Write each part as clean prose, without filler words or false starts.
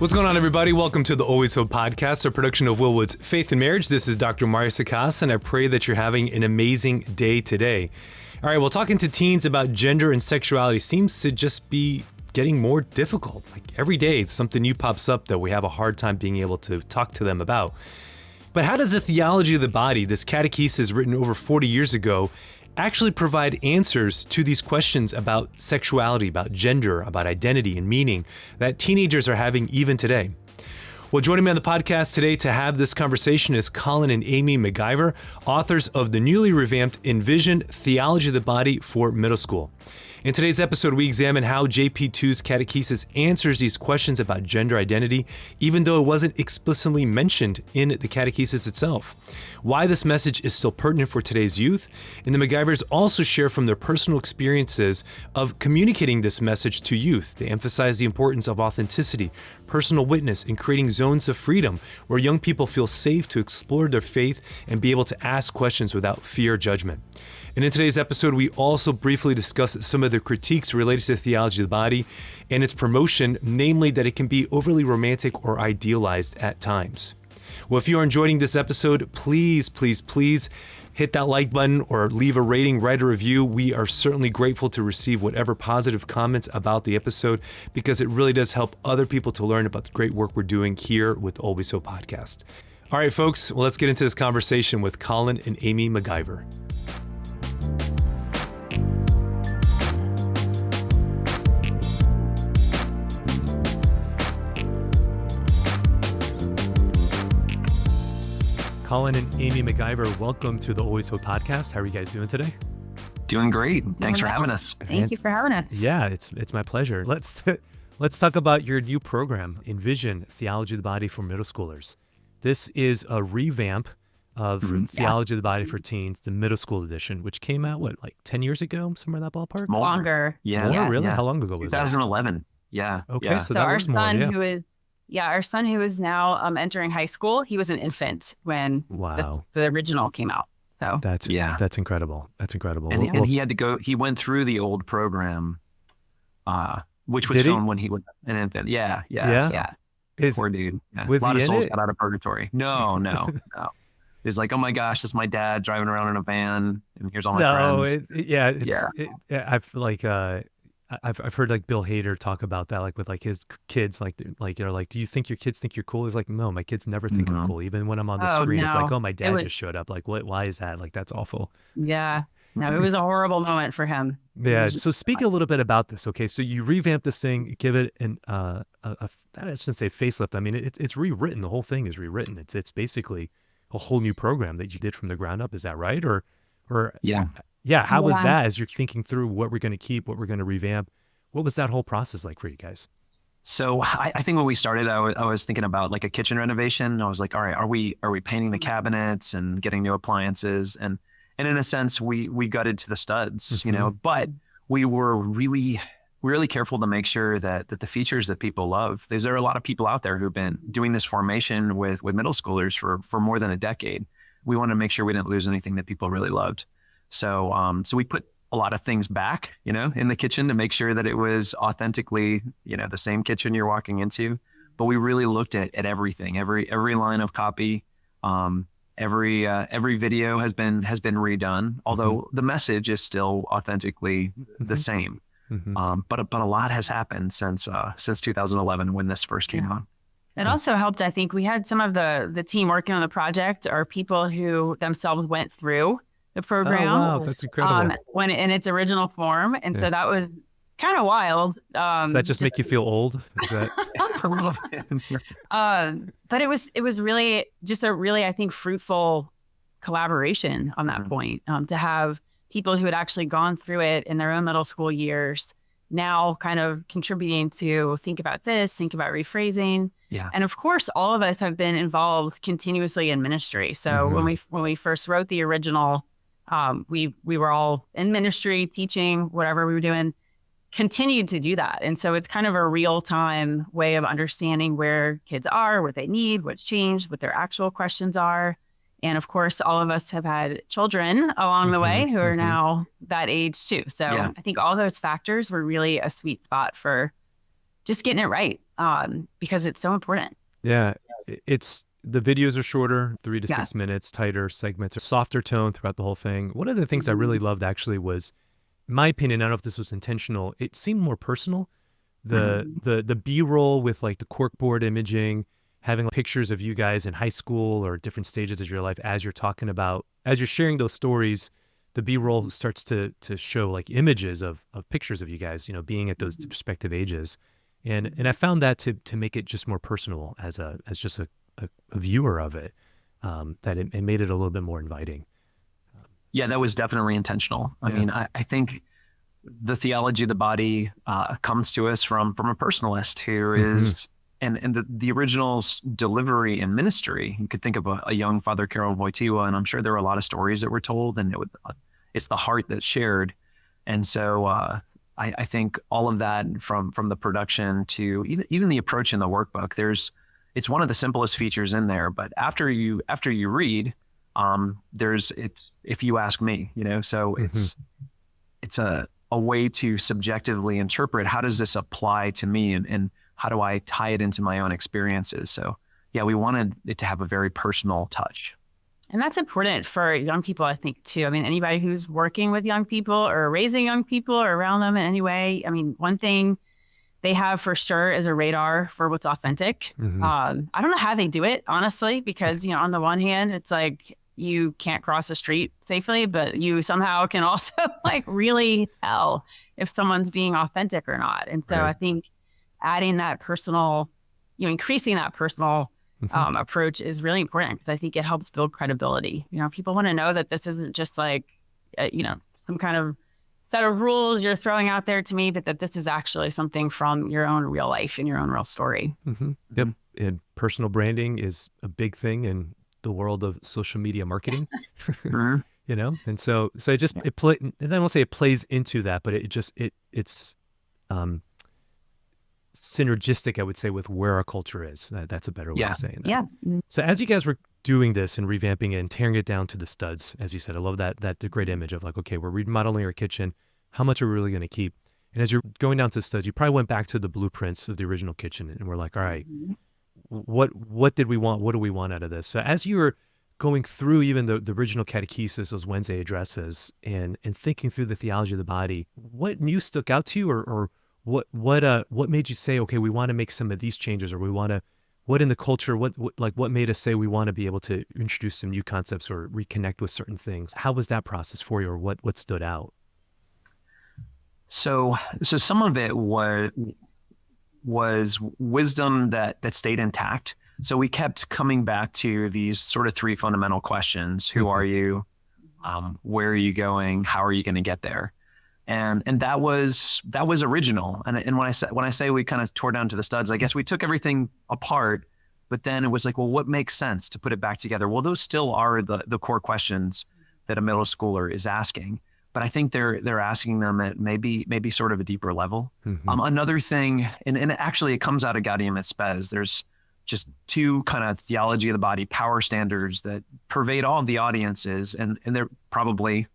What's going on, everybody? Welcome to the Always Hope Podcast, a production of Will Wood's Faith and Marriage. This is Dr. Mario Sakas, and I pray that you're having an amazing day today. All right, well, talking to teens about gender and sexuality seems to just be getting more difficult. Like every day, something new pops up that we have a hard time being able to talk to them about. But how does the theology of the body, this catechesis written over 40 years ago, actually provide answers to these questions about sexuality, about gender, about identity and meaning that teenagers are having even today? Well, joining me on the podcast today to have this conversation is Colin and Amy McIver, authors of the newly revamped Envision Theology of the Body for Middle School. In today's episode, we examine how JP2's catechesis answers these questions about gender identity, even though it wasn't explicitly mentioned in the catechesis itself. Why this message is still pertinent for today's youth, and the McIvers also share from their personal experiences of communicating this message to youth. They emphasize the importance of authenticity, personal witness, and creating zones of freedom where young people feel safe to explore their faith and be able to ask questions without fear or judgment. And in today's episode, we also briefly discuss some of the critiques related to the theology of the body and its promotion, namely that it can be overly romantic or idealized at times. Well, if you are enjoying this episode, please hit that like button or leave a rating, write a review. We are certainly grateful to receive whatever positive comments about the episode because it really does help other people to learn about the great work we're doing here with Always Hope Podcast. All right, folks, well, let's get into this conversation with Colin and Amy McIver. Colin and Amy McIver, welcome to the Always Hope Podcast. How are you guys doing today? Doing great. Thanks for having us. Thank you for having us. Yeah, it's my pleasure. Let's talk about your new program, Envision Theology of the Body for Middle Schoolers. This is a revamp of Theology of the Body for Teens, the middle school edition, which came out, like 10 years ago, somewhere in that ballpark? More. Longer. Yeah. More, Yes. really? Yeah. How long ago was that? 2011. Yeah. Okay, Yeah. so So that our was more, son, yeah. our son who is now entering high school, he was an infant when Wow. the original came out. So That's incredible. That's incredible. And, Well, and he had to go, he went through the old program, which was Did he? filmed when he was an infant. Yeah. Yeah? So, yeah. poor dude. Yeah. Was a lot he of in souls it? got out of purgatory. No. He's like, oh my gosh, this is my dad driving around in a van, and here's all my friends. I've heard like Bill Hader talk about that, like with like his kids, like do you think your kids think you're cool? He's like, no, my kids never think I'm cool. Even when I'm on the Oh, screen, it's like, no. oh, my dad was- just showed up. Like, why is that? Like, that's awful. Yeah. No, it was a horrible moment for him. Yeah. So speak a little bit about this. Okay. So you revamped this thing, give it I shouldn't say facelift. I mean, it's rewritten. The whole thing is rewritten. It's basically a whole new program that you did from the ground up. Is that right? Or Yeah. yeah. How was Yeah. that as you're thinking through what we're going to keep, what we're going to revamp? What was that whole process like for you guys? So I think when we started, I was thinking about like a kitchen renovation. I was like, all right, are we painting the cabinets and getting new appliances? And in a sense, we gutted to the studs, but we were really careful to make sure that the features that people love, there are a lot of people out there who've been doing this formation with middle schoolers for more than a decade. We wanted to make sure we didn't lose anything that people really loved. So we put a lot of things back, in the kitchen to make sure that it was authentically, the same kitchen you're walking into. But we really looked at everything, every line of copy, every video has been redone, although the message is still authentically the same. But a lot has happened since 2011 when this first came out. It also helped, I think we had some of the team working on the project are people who themselves went through the program. Oh, wow. That's incredible. When in its original form. And so that was kind of wild. Does that just make you feel old? Is that... A little bit. But it was really just a really, I think, fruitful collaboration on that point, to have people who had actually gone through it in their own middle school years now kind of contributing to think about this, think about rephrasing. Yeah. And of course, all of us have been involved continuously in ministry. So when we first wrote the original, we were all in ministry, teaching, whatever we were doing, continued to do that. And so it's kind of a real-time way of understanding where kids are, what they need, what's changed, what their actual questions are. And of course, all of us have had children along the way who are now that age too. So I think all those factors were really a sweet spot for just getting it right, because it's so important. Yeah, it's the videos are shorter, 3 to Yeah. 6 minutes, tighter segments, a softer tone throughout the whole thing. One of the things I really loved actually was, in my opinion, I don't know if this was intentional, it seemed more personal. The B-roll with like the corkboard imaging, having pictures of you guys in high school or different stages of your life as you're talking about, as you're sharing those stories, the B-roll starts to show like images of pictures of you guys, you know, being at those respective ages. And I found that to make it just more personal as just a viewer of it, that it made it a little bit more inviting. Yeah, that was definitely intentional. I Yeah. mean, I think the theology of the body comes to us from a personalist who is, and the original delivery and ministry. You could think of a young Father Karol Wojtyła, and I'm sure there were a lot of stories that were told, and it's the heart that's shared. And so I think all of that from the production to even the approach in the workbook, it's one of the simplest features in there. But after you read, it's if you ask me, you know, so it's a way to subjectively interpret, how does this apply to me, and how do I tie it into my own experiences? So yeah, we wanted it to have a very personal touch. And that's important for young people, I think, too. I mean, anybody who's working with young people or raising young people or around them in any way. I mean, one thing they have for sure is a radar for what's authentic. I don't know how they do it, honestly, because, you know, on the one hand, it's like you can't cross the street safely, but you somehow can also like really tell if someone's being authentic or not. And so I think adding that personal, you know, increasing that personal approach is really important, because I think it helps build credibility. You know, people want to know that this isn't just like, you know, some kind of set of rules you're throwing out there to me, but that this is actually something from your own real life and your own real story. Yep. And personal branding is a big thing in the world of social media marketing, you know? And so it just, and I won't say it plays into that, but it's synergistic, I would say, with where our culture is. That's a better way of saying that. Yeah. So as you guys were doing this and revamping it and tearing it down to the studs, as you said, I love the great image of like, okay, we're remodeling our kitchen. How much are we really going to keep? And as you're going down to the studs, you probably went back to the blueprints of the original kitchen and we're like, all right, what did we want? What do we want out of this? So as you were going through even the original catechesis, those Wednesday addresses, and thinking through the theology of the body, what new stuck out to you, or what made you say, okay, we want to make some of these changes, or we want to, what in the culture, what made us say we want to be able to introduce some new concepts or reconnect with certain things? How was that process for you, or what stood out? So some of it was wisdom that stayed intact. So we kept coming back to these sort of three fundamental questions: who are you? Where are you going? How are you going to get there? And that was original. And when I say we kind of tore down to the studs, I guess we took everything apart, but then it was like, well, what makes sense to put it back together? Well, those still are the core questions that a middle schooler is asking. But I think they're asking them at maybe sort of a deeper level. Another thing, and actually it comes out of Gaudium et Spes. There's just two kind of theology of the body power standards that pervade all of the audiences, and they're probably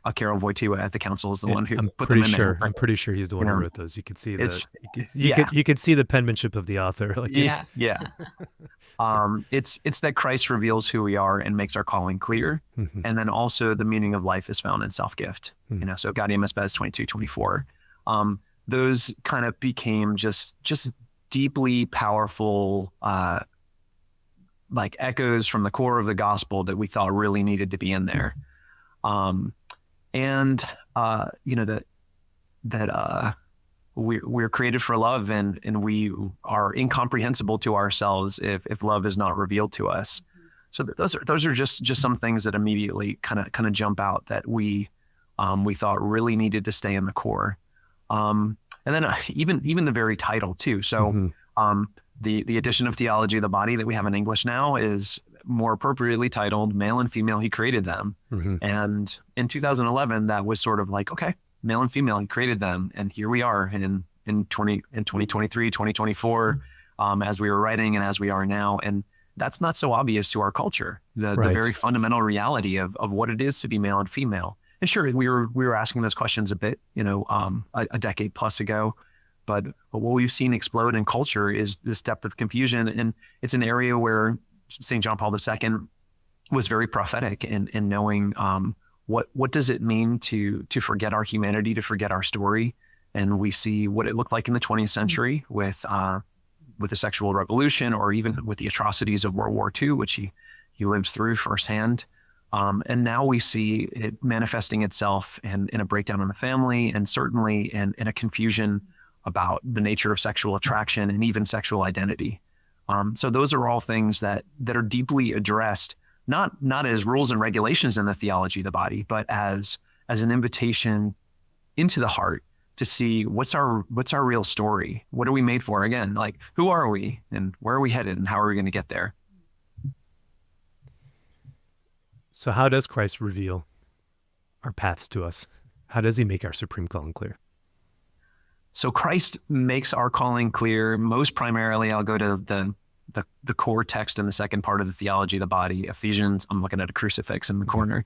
a Karol Wojtyła at the council is the one who put them in there. I'm pretty sure he's the one who wrote those. You could see you could see the penmanship of the author. Like it's that Christ reveals who we are and makes our calling clear. And then also the meaning of life is found in self-gift. You know, so Gaudium et Spes 22-24. Those kind of became just deeply powerful like echoes from the core of the gospel that we thought really needed to be in there. And you know, that we're created for love, and we are incomprehensible to ourselves if love is not revealed to us. So those are just some things that immediately kind of jump out that we thought really needed to stay in the core. And then even the very title too. So the edition of Theology of the Body that we have in English now is more appropriately titled Male and Female, He Created Them. And in 2011, that was sort of like, okay, male and female, He created them. And here we are in 2023, 2024, as we were writing and as we are now. And that's not so obvious to our culture, the very fundamental reality of what it is to be male and female. And sure, we were asking those questions a bit, you know, a decade plus ago. But what we've seen explode in culture is this depth of confusion. And it's an area where St. John Paul II was very prophetic in knowing what does it mean to forget our humanity, to forget our story. And we see what it looked like in the 20th century with the sexual revolution, or even with the atrocities of World War II, which he lived through firsthand. And now we see it manifesting itself in a breakdown in the family, and certainly in a confusion about the nature of sexual attraction and even sexual identity. So those are all things that are deeply addressed, not as rules and regulations in the theology of the body, but as an invitation into the heart to see what's our real story. What are we made for? Again, like, who are we and where are we headed and how are we going to get there? So how does Christ reveal our paths to us? How does he make our supreme calling clear? So Christ makes our calling clear most primarily. I'll go to the core text in the second part of the theology of the body, Ephesians. I'm looking at a crucifix in the corner.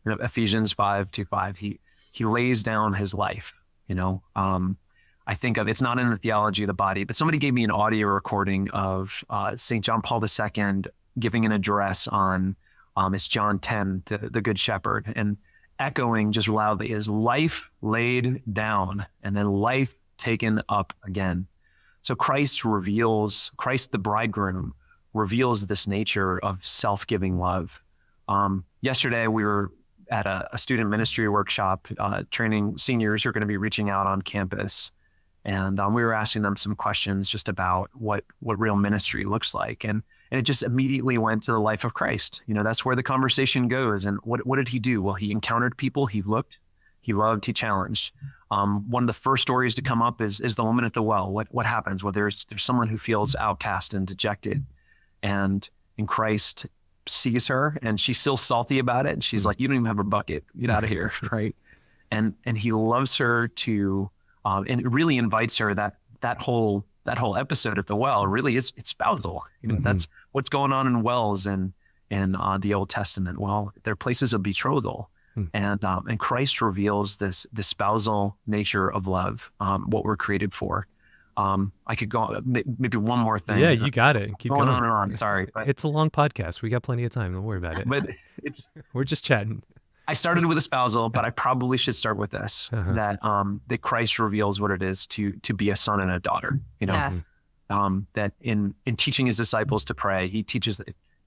Ephesians 5:2-5. He lays down his life. I think of, it's not in the theology of the body, but somebody gave me an audio recording of St. John Paul II giving an address on it's John 10, the Good Shepherd, and echoing just loudly is life laid down and then life taken up again. So Christ the bridegroom reveals this nature of self-giving love. Yesterday we were at a student ministry workshop training seniors who are going to be reaching out on campus. And we were asking them some questions just about what real ministry looks like. And it just immediately went to the life of Christ. That's where the conversation goes. And what did he do? Well, he encountered people, he looked, he loved, he challenged. One of the first stories to come up is the woman at the well. What happens? Well, there's someone who feels outcast and dejected. And in Christ sees her, and she's still salty about it. And she's like, you don't even have a bucket. Get out of here, right? And he loves her to, and it really invites her. That whole episode at the well really is, it's spousal. That's what's going on in wells and in the Old Testament. Well, they're places of betrothal, and Christ reveals this spousal nature of love, what we're created for. I could go maybe one more thing. Yeah, you got it. Keep going on and on. Sorry, but it's a long podcast. We got plenty of time. Don't worry about it. But we're just chatting. I started with a spousal, but I probably should start with this: that Christ reveals what it is to be a son and a daughter. Yes. That in teaching his disciples to pray, he teaches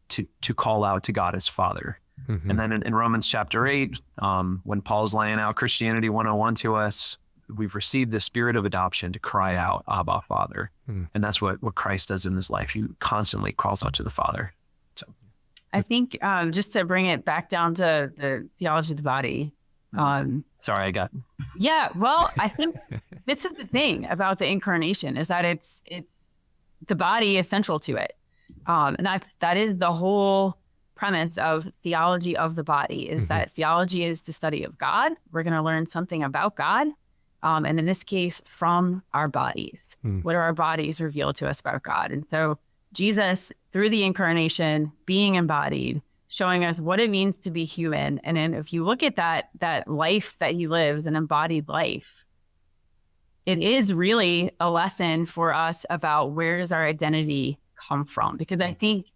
to call out to God as Father. And then in Romans chapter 8, when Paul's laying out Christianity 101 to us, we've received the spirit of adoption to cry out, Abba, Father. And that's what Christ does in his life. He constantly calls out to the Father. So I think just to bring it back down to the theology of the body. Sorry, I got. Yeah, well, I think this is the thing about the incarnation, is that it's the body is central to it. And that is the whole premise of theology of the body, is that theology is the study of God. We're going to learn something about God. And in this case, from our bodies. What are our bodies reveal to us about God? And so Jesus, through the incarnation, being embodied, showing us what it means to be human. And then if you look at that life that he lives, an embodied life, it is really a lesson for us about where does our identity come from? Because I think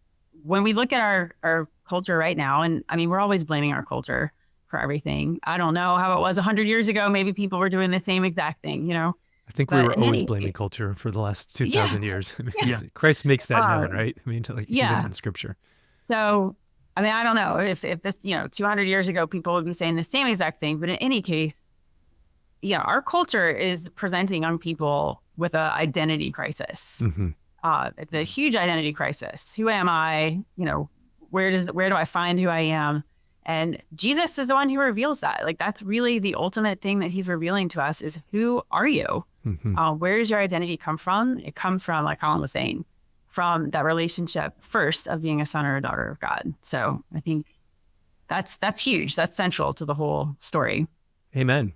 when we look at our culture right now, and I mean, we're always blaming our culture for everything. I don't know how it was 100 years ago. Maybe people were doing the same exact thing, I think we were always blaming culture for the last 2,000 years. I mean, Christ makes that known, right? I mean, even in Scripture. So, I mean, I don't know if this, 200 years ago, people would be saying the same exact thing. But in any case, our culture is presenting young people with an identity crisis. It's a huge identity crisis. Who am I? Where do I find who I am? And Jesus is the one who reveals that. Like, that's really the ultimate thing that he's revealing to us is, who are you? Where does your identity come from? It comes from, like Colin was saying, from that relationship first of being a son or a daughter of God. So I think that's huge. That's central to the whole story. Amen.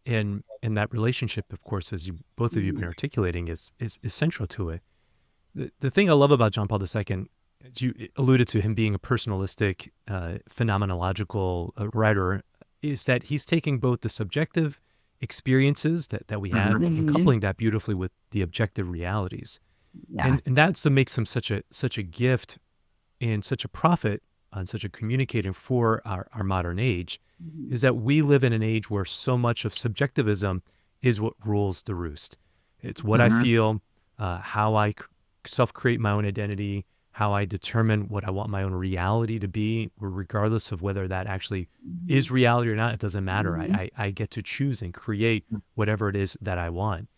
And that relationship, of course, as both of you have been articulating, is central to it. The thing I love about John Paul II, as you alluded to him being a personalistic, phenomenological writer, is that he's taking both the subjective experiences that we have, and coupling that beautifully with the objective realities. Yeah. And that's what makes them such a gift and such a prophet and such a communicator for our modern age, is that we live in an age where so much of subjectivism is what rules the roost. It's what I feel, how I self-create my own identity, how I determine what I want my own reality to be, regardless of whether that actually is reality or not. It doesn't matter. I get to choose and create whatever it is that I want.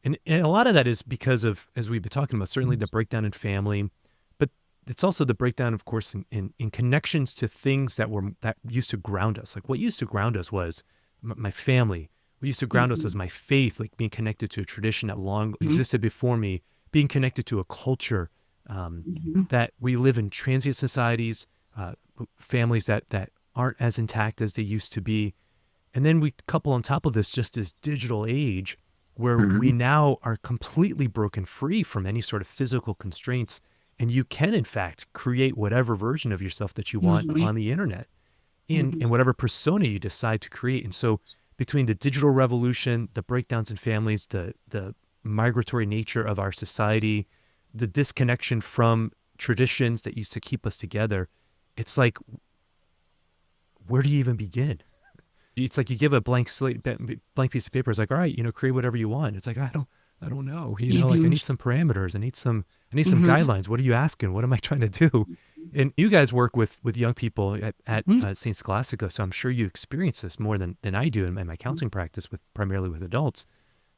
And a lot of that is because of, as we've been talking about, certainly the breakdown in family, but it's also the breakdown, of course, in connections to things that used to ground us. Like what used to ground us was my family. What used to ground us was my faith, like being connected to a tradition that long existed before me, being connected to a culture, that we live in transient societies, families that aren't as intact as they used to be. And then we couple on top of this just this digital age where we now are completely broken free from any sort of physical constraints. And you can, in fact, create whatever version of yourself that you want on the internet in whatever persona you decide to create. And so between the digital revolution, the breakdowns in families, the migratory nature of our society, the disconnection from traditions that used to keep us together, it's like, where do you even begin? It's like you give a blank slate, blank piece of paper. It's like, all right, create whatever you want. It's like, I don't know. Like I need some parameters. I need some guidelines. What are you asking? What am I trying to do? And you guys work with young people at St. Scholastica, so I'm sure you experience this more than I do in my counseling practice primarily with adults.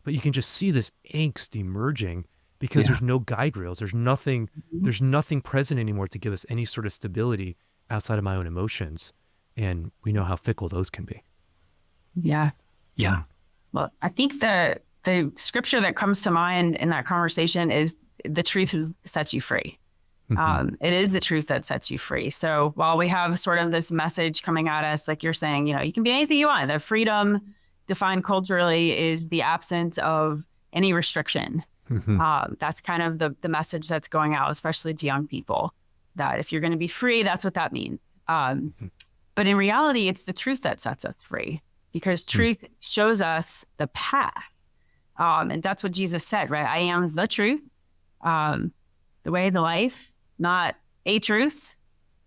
But you can just see this angst emerging because there's no guide rails. There's nothing present anymore to give us any sort of stability outside of my own emotions. And we know how fickle those can be. Yeah. Yeah. Well, I think the scripture that comes to mind in that conversation is the truth sets you free. It is the truth that sets you free. So while we have sort of this message coming at us, like you're saying, you can be anything you want. The freedom defined culturally is the absence of any restriction. That's kind of the message that's going out, especially to young people, that if you're going to be free, that's what that means. But in reality, it's the truth that sets us free, because truth shows us the path. And that's what Jesus said, right? I am the truth, the way, the life, not a truth,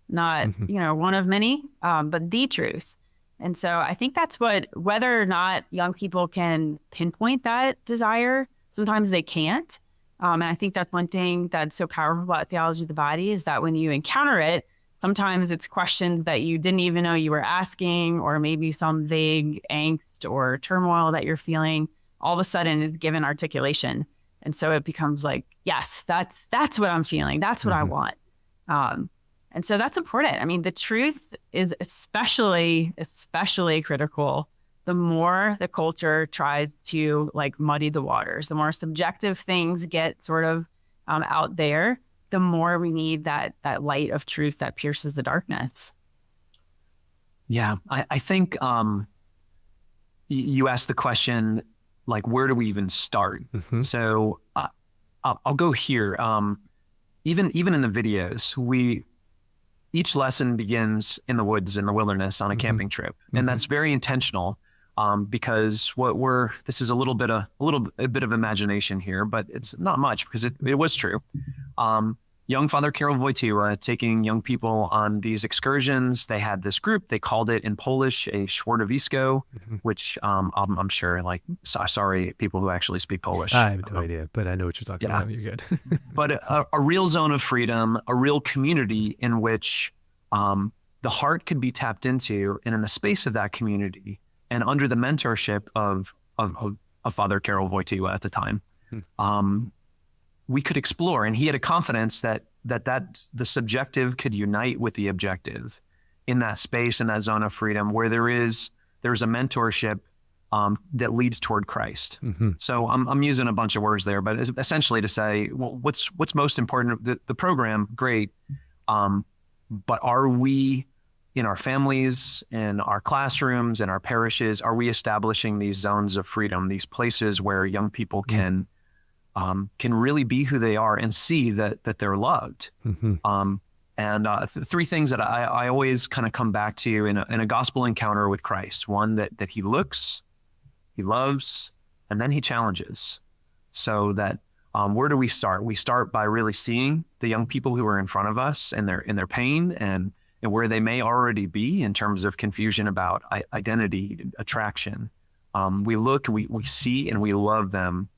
not, one of many, but the truth. And so I think that's whether or not young people can pinpoint that desire, sometimes they can't. And I think that's one thing that's so powerful about theology of the body, is that when you encounter it, sometimes it's questions that you didn't even know you were asking, or maybe some vague angst or turmoil that you're feeling all of a sudden is given articulation. And so it becomes like, yes, that's what I'm feeling. That's what I want. And so that's important. I mean, the truth is especially critical the more the culture tries to muddy the waters, the more subjective things get sort of out there, the more we need that light of truth that pierces the darkness. Yeah, I think you asked the question, where do we even start? So I'll go here. Even in the videos, each lesson begins in the woods, in the wilderness, on a camping trip, and that's very intentional. Because this is a bit of imagination here, but it's not much, because it was true. Young Father Karol Wojtyła taking young people on these excursions. They had this group. They called it in Polish a środowisko, which I'm sure, sorry, people who actually speak Polish. I have no idea, but I know what you're talking about. You're good. But a real zone of freedom, a real community in which the heart could be tapped into, and in the space of that community, and under the mentorship of Father Karol Wojtyła at the time, we could explore. And he had a confidence that the subjective could unite with the objective in that space, in that zone of freedom, where there's a mentorship that leads toward Christ. So I'm using a bunch of words there, but essentially to say, well, what's most important? The program, great, but are we, in our families, in our classrooms, in our parishes, are we establishing these zones of freedom, these places where young people can really be who they are and see that they're loved? Three things that I always kind of come back to in a gospel encounter with Christ. One, that he looks, he loves, and then he challenges. So that where do we start? We start by really seeing the young people who are in front of us and their pain and where they may already be in terms of confusion about identity, attraction. We look, we see, and we love them.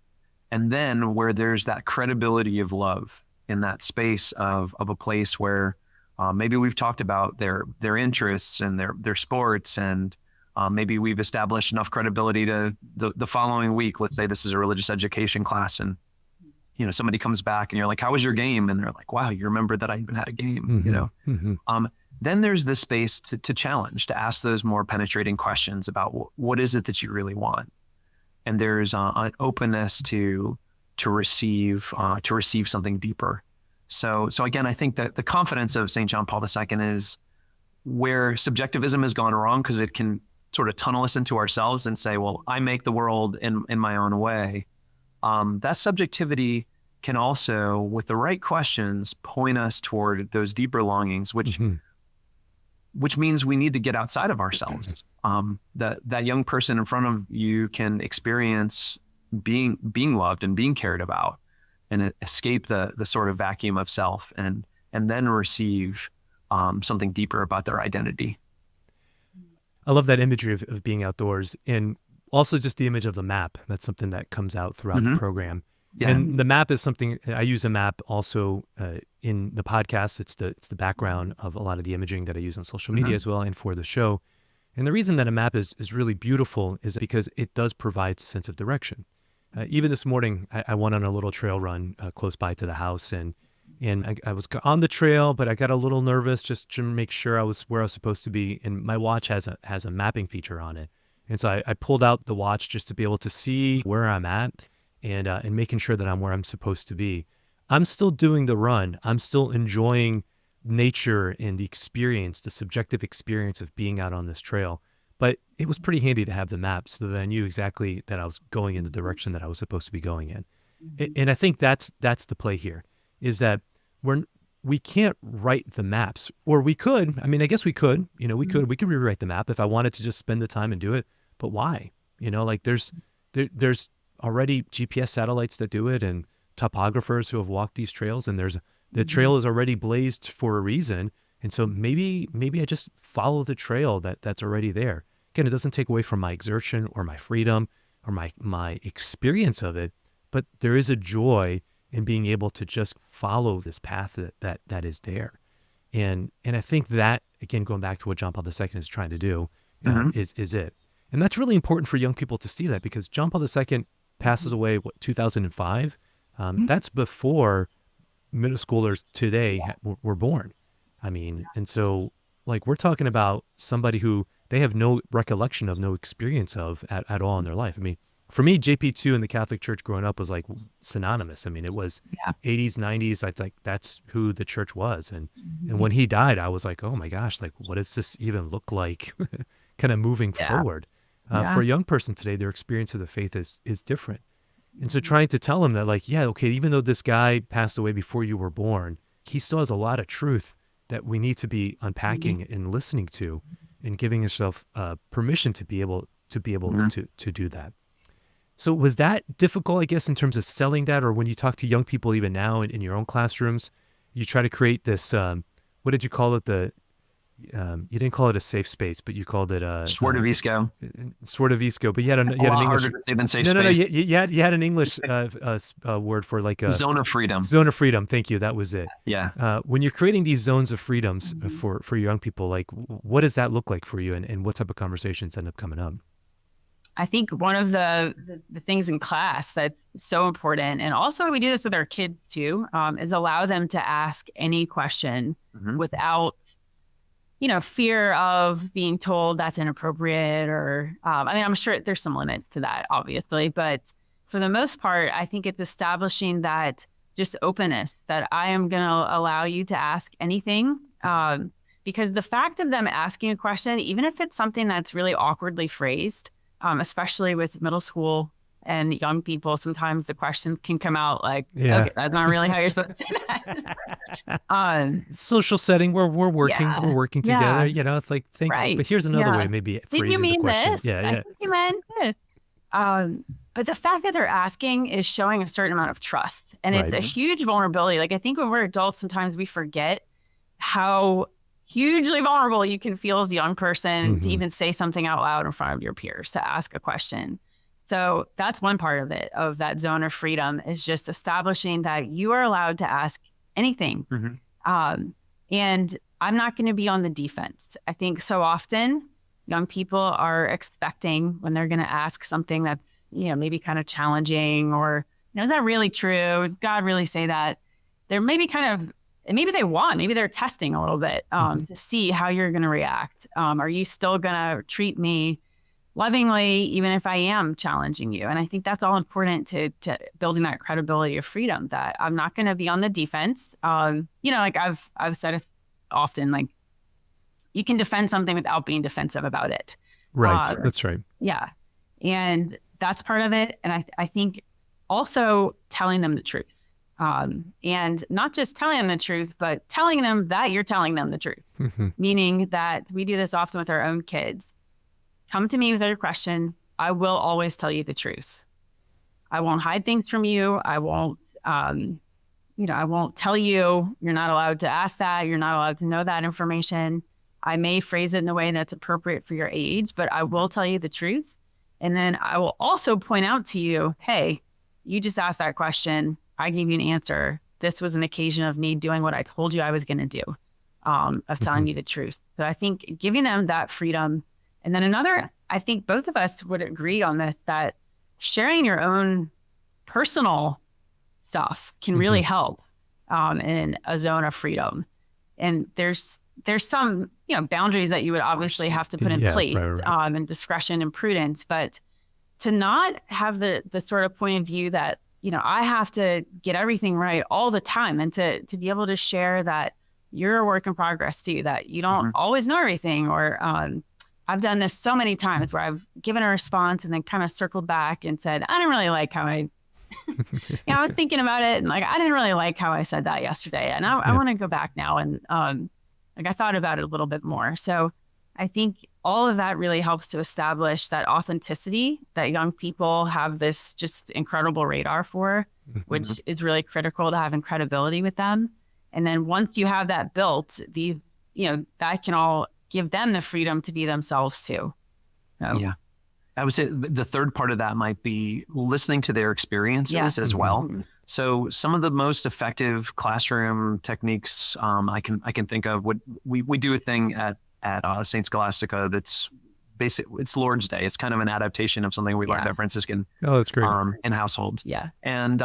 And then where there's that credibility of love in that space of a place where maybe we've talked about their interests and their sports, and maybe we've established enough credibility to the following week. Let's say this is a religious education class, and somebody comes back and you're like, "How was your game?" And they're like, "Wow, you remember that I even had a game." Mm-hmm. Then there's this space to challenge, to ask those more penetrating questions about what is it that you really want, and there's an openness to receive something deeper. So again, I think that the confidence of St. John Paul II is where subjectivism has gone wrong, because it can sort of tunnel us into ourselves and say, well, I make the world in my own way. That subjectivity can also, with the right questions, point us toward those deeper longings, which means we need to get outside of ourselves. That young person in front of you can experience being loved and being cared about, and escape the sort of vacuum of self, and then receive something deeper about their identity. I love that imagery of being outdoors, and also just the image of the map. That's something that comes out throughout the program. Yeah. And the map is something, I use a map also in the podcast. It's the background of a lot of the imaging that I use on social media as well, and for the show. And the reason that a map is really beautiful is because it does provide a sense of direction. Even this morning, I went on a little trail run close by to the house, and I was on the trail, but I got a little nervous just to make sure I was where I was supposed to be. And my watch has a mapping feature on it. And so I pulled out the watch just to be able to see where I'm at, and making sure that I'm where I'm supposed to be. I'm still doing the run. I'm still enjoying nature and the experience, the subjective experience of being out on this trail. But it was pretty handy to have the map so that I knew exactly that I was going in the direction that I was supposed to be going in. And I think that's the play here, is that we can't write the maps, or we could. I mean, I guess we could. We could rewrite the map if I wanted to just spend the time and do it. But why? Like there's already GPS satellites that do it, and topographers who have walked these trails, and the trail is already blazed for a reason. And so maybe I just follow the trail that's already there. Again, it doesn't take away from my exertion or my freedom or my experience of it, but there is a joy in being able to just follow this path that is there. And I think that, again, going back to what John Paul II is trying to do, is it. And that's really important for young people to see that, because John Paul II passes away, 2005? That's before middle schoolers today were born. I mean, and so like we're talking about somebody who they have no recollection of, no experience of at all in their life. I mean, for me, JP2 in the Catholic Church growing up was like synonymous. I mean, it was 80s, 90s. It's like, that's who the church was. And when he died, I was like, oh my gosh, like, what does this even look like kind of moving forward? For a young person today, their experience of the faith is different. And so trying to tell them that, like, yeah, okay, even though this guy passed away before you were born, he still has a lot of truth that we need to be unpacking and listening to, and giving yourself permission to be able to do that. So was that difficult, I guess, in terms of selling that? Or when you talk to young people even now in your own classrooms, you try to create this, what did you call it? You didn't call it a safe space, but you called it a Swartovisco. Swartovisco, but you had an English. Harder to say than safe space. No. You had an English word for like a zone of freedom. Zone of freedom. Thank you. That was it. Yeah. When you're creating these zones of freedoms for young people, like what does that look like for you, and what type of conversations end up coming up? I think one of the things in class that's so important, and also we do this with our kids too, is allow them to ask any question without, fear of being told that's inappropriate, or, I mean, I'm sure there's some limits to that, obviously, but for the most part, I think it's establishing that just openness, that I am going to allow you to ask anything, because the fact of them asking a question, even if it's something that's really awkwardly phrased, especially with middle school and young people, sometimes the questions can come out like, okay, that's not really how you're supposed to say that. Social setting where we're working together, it's like, thanks, but here's another way maybe Did you mean the question. this? I think you meant this. But the fact that they're asking is showing a certain amount of trust. And it's a Right. huge vulnerability. Like I think when we're adults, sometimes we forget how hugely vulnerable you can feel as a young person to Mhm. even say something out loud in front of your peers, to ask a question. So that's one part of it, of that zone of freedom, is just establishing that you are allowed to ask anything. Um, and I'm not going to be on the defense. I think so often young people are expecting when they're going to ask something that's, maybe kind of challenging, or, is that really true? Does God really say that? They're maybe maybe maybe they're testing a little bit to see how you're going to react. Are you still going to treat me lovingly, even if I am challenging you? And I think that's all important to building that credibility of freedom, that I'm not going to be on the defense. Like I've said it often, like you can defend something without being defensive about it. Right. That's right. Yeah. And that's part of it. And I think also telling them the truth. And not just telling them the truth, but telling them that you're telling them the truth. Meaning that we do this often with our own kids. Come to me with your questions. I will always tell you the truth. I won't hide things from you. I won't, I won't tell you you're not allowed to ask that. You're not allowed to know that information. I may phrase it in a way that's appropriate for your age, but I will tell you the truth. And then I will also point out to you, hey, you just asked that question. I gave you an answer. This was an occasion of me doing what I told you I was going to do, of telling you the truth. So I think giving them that freedom. And then I think both of us would agree on this, that sharing your own personal stuff can really help in a zone of freedom. And there's some, boundaries that you would obviously have to put in place, right. And discretion and prudence, but to not have the sort of point of view that, I have to get everything right all the time, and to be able to share that you're a work in progress too, that you don't always know everything. Or I've done this so many times where I've given a response and then kind of circled back and said, I didn't really like how I was thinking about it, and like, I didn't really like how I said that yesterday. And I want to go back now. And I thought about it a little bit more. So I think all of that really helps to establish that authenticity that young people have this just incredible radar for, which is really critical to having credibility with them. And then once you have that built, that can all give them the freedom to be themselves too. So, Yeah. I would say the third part of that might be listening to their experiences as well. So some of the most effective classroom techniques I can think of, we do a thing at St. Scholastica that's basic. It's Lord's Day. It's kind of an adaptation of something we learned at Franciscan that's great. In household. Yeah. And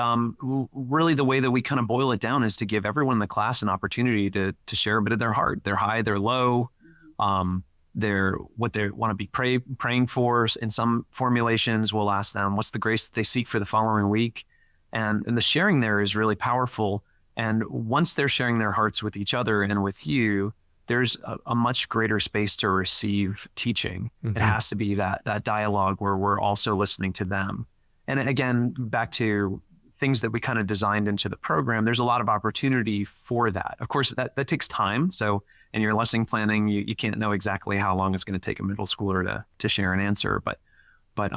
really the way that we kind of boil it down is to give everyone in the class an opportunity to share a bit of their heart, their high, their low, what they want to be praying for. In some formulations, we'll ask them, what's the grace that they seek for the following week? And the sharing there is really powerful. And once they're sharing their hearts with each other and with you, there's a much greater space to receive teaching. It has to be that dialogue where we're also listening to them. And again, back to things that we kind of designed into the program, there's a lot of opportunity for that. Of course, that takes time. So in your lesson planning, you can't know exactly how long it's going to take a middle schooler to share an answer. But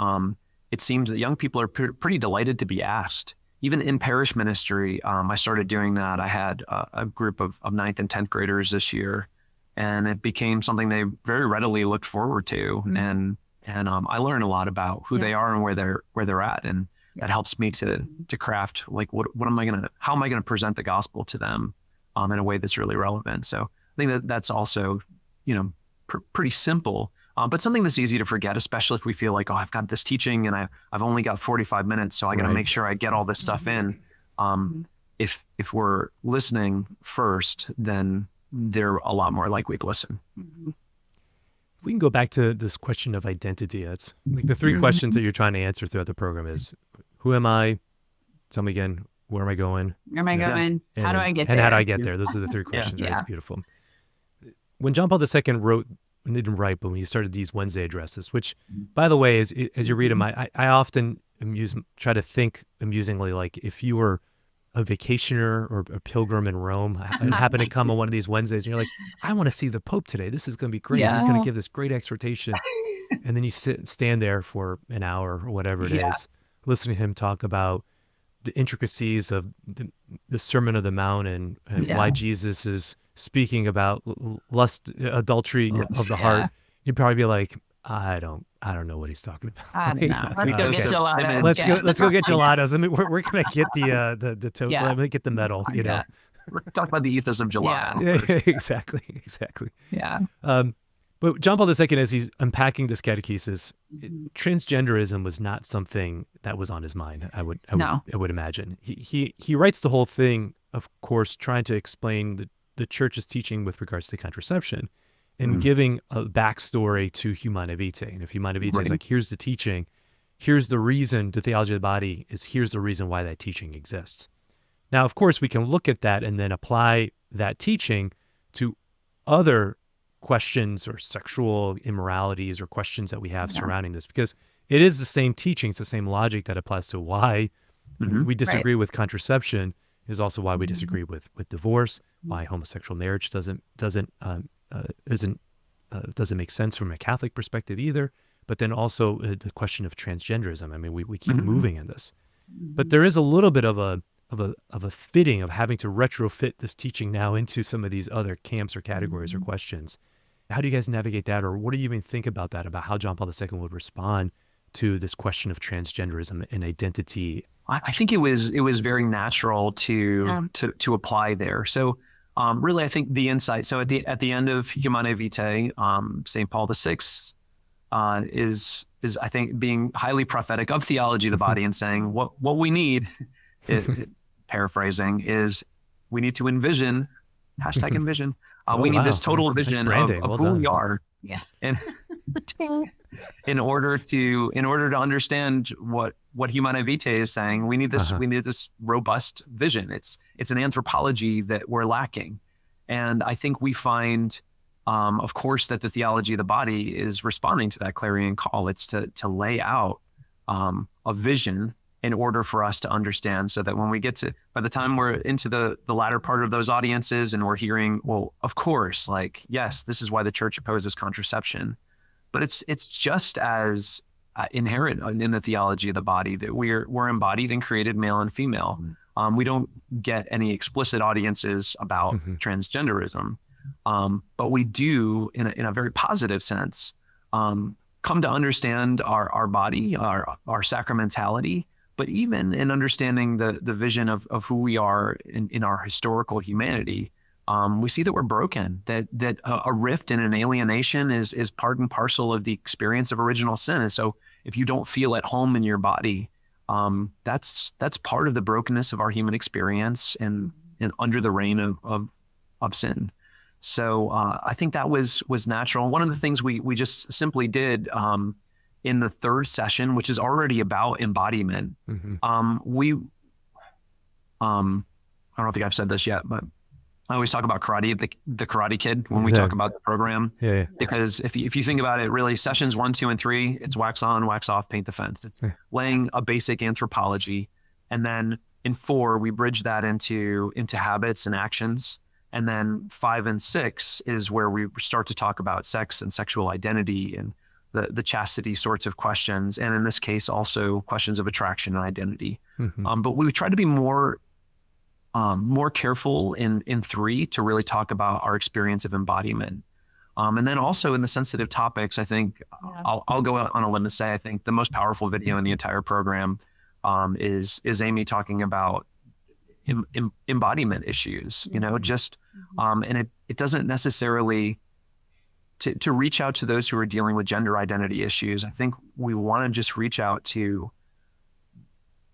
it seems that young people are pretty delighted to be asked. Even in parish ministry, I started doing that. I had a group of 9th and 10th graders this year, and it became something they very readily looked forward to. And I learned a lot about who they are and where they're at. And that helps me to craft, like, how am I going to present the gospel to them in a way that's really relevant. So I think that's also, pretty simple, but something that's easy to forget, especially if we feel like, I've got this teaching and I've only got 45 minutes. So I got to make sure I get all this stuff in. If we're listening first, then they're a lot more likely to listen. We can go back to this question of identity. That's like the three questions that you're trying to answer throughout the program is, who am I? Tell me again, where am I going? Where am I going? And, how do I get there? And how do I get there? Those are the three questions, right? It's beautiful. When John Paul II wrote, he didn't write, but when he started these Wednesday addresses, which, by the way, as you read them, I often try to think amusingly, like if you were a vacationer or a pilgrim in Rome and happen to come on one of these Wednesdays, and you're like, I want to see the Pope today. This is going to be great. He's going to give this great exhortation. And then you stand there for an hour or whatever it is, listening to him talk about the intricacies of the Sermon of the Mount and why Jesus is speaking about lust, adultery of the heart. You'd probably be like, I don't know what he's talking about. I don't know. Let's go get gelato. Let's go get gelatos. I mean, where can I get the token? Let me get the medal. You know, we're talking about the ethos of gelato. Yeah, exactly. Yeah. But John Paul II, as he's unpacking this catechesis, transgenderism was not something that was on his mind. I would imagine. He writes the whole thing, of course, trying to explain the church's teaching with regards to contraception, and giving a backstory to Humanae Vitae. And if Humanae Vitae is like, here's the teaching, here's the reason, the theology of the body is here's the reason why that teaching exists. Now, of course, we can look at that and then apply that teaching to other questions or sexual immoralities or questions that we have surrounding this, because it is the same teaching, it's the same logic that applies to why we disagree with contraception, is also why we disagree with divorce, why homosexual marriage doesn't make sense from a Catholic perspective either. But then also the question of transgenderism. I mean, we keep moving in this, but there is a little bit of a fitting of having to retrofit this teaching now into some of these other camps or categories or questions. How do you guys navigate that, or what do you even think about that, about how John Paul II would respond to this question of transgenderism and identity? I think it was very natural to apply there. So really, I think the insight. So at the end of Humanae Vitae, St. Paul VI is I think being highly prophetic of theology of the body and saying what we need, paraphrasing, is we need to envision, #envision. We need this total vision of who we are. Yeah. And in order to understand what Humanae Vitae is saying, we need this robust vision. It's an anthropology that we're lacking. And I think we find, of course, that the theology of the body is responding to that clarion call. It's to lay out a vision in order for us to understand, so that when we get to, by the time we're into the latter part of those audiences and we're hearing, well, of course, like, yes, this is why the church opposes contraception, but it's just as inherent in the theology of the body that we're embodied and created male and female. We don't get any explicit audiences about transgenderism, but we do, in a very positive sense, come to understand our body, our sacramentality, but even in understanding the vision of who we are in our historical humanity. We see that we're broken, that a rift and an alienation is part and parcel of the experience of original sin. And so if you don't feel at home in your body, that's part of the brokenness of our human experience and under the reign of sin. So I think that was natural. One of the things we just simply did in the third session, which is already about embodiment, we I don't think I've said this yet, but I always talk about karate, the Karate Kid, when we talk about the program. Because if you think about it, really, sessions 1, 2, and 3, it's wax on, wax off, paint the fence. It's laying a basic anthropology. And then in 4, we bridge that into habits and actions. And then 5 and 6 is where we start to talk about sex and sexual identity and the chastity sorts of questions. And in this case, also questions of attraction and identity. But we try to be more careful in 3 to really talk about our experience of embodiment. And then also in the sensitive topics, I think I'll go out on a limb and say, I think the most powerful video in the entire program is Amy talking about embodiment issues, and it doesn't necessarily to reach out to those who are dealing with gender identity issues. I think we want to just reach out to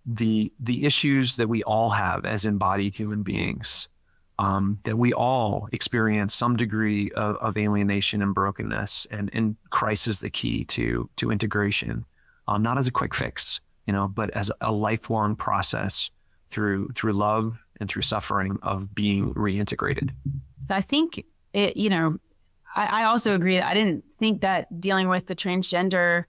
the issues that we all have as embodied human beings, that we all experience some degree of alienation and brokenness, and Christ is the key to integration, not as a quick fix, but as a lifelong process through love and through suffering of being reintegrated. I think I also agree that I didn't think that dealing with the transgender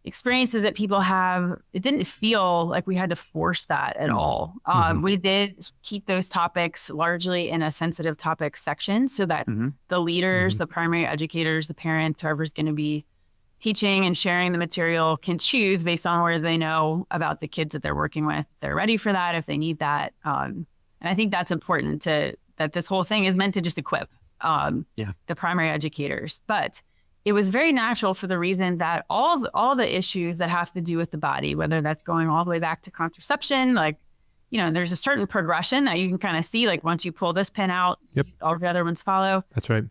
experiences that people have, it didn't feel like we had to force that at all. We did keep those topics largely in a sensitive topics section so that the leaders, the primary educators, the parents, whoever's going to be teaching and sharing the material can choose based on where they know about the kids that they're working with. They're ready for that if they need that. And I think that's important that this whole thing is meant to just equip the primary educators. But it was very natural for the reason that all the issues that have to do with the body, whether that's going all the way back to contraception, like, there's a certain progression that you can kind of see, like once you pull this pin out, all the other ones follow. That's right.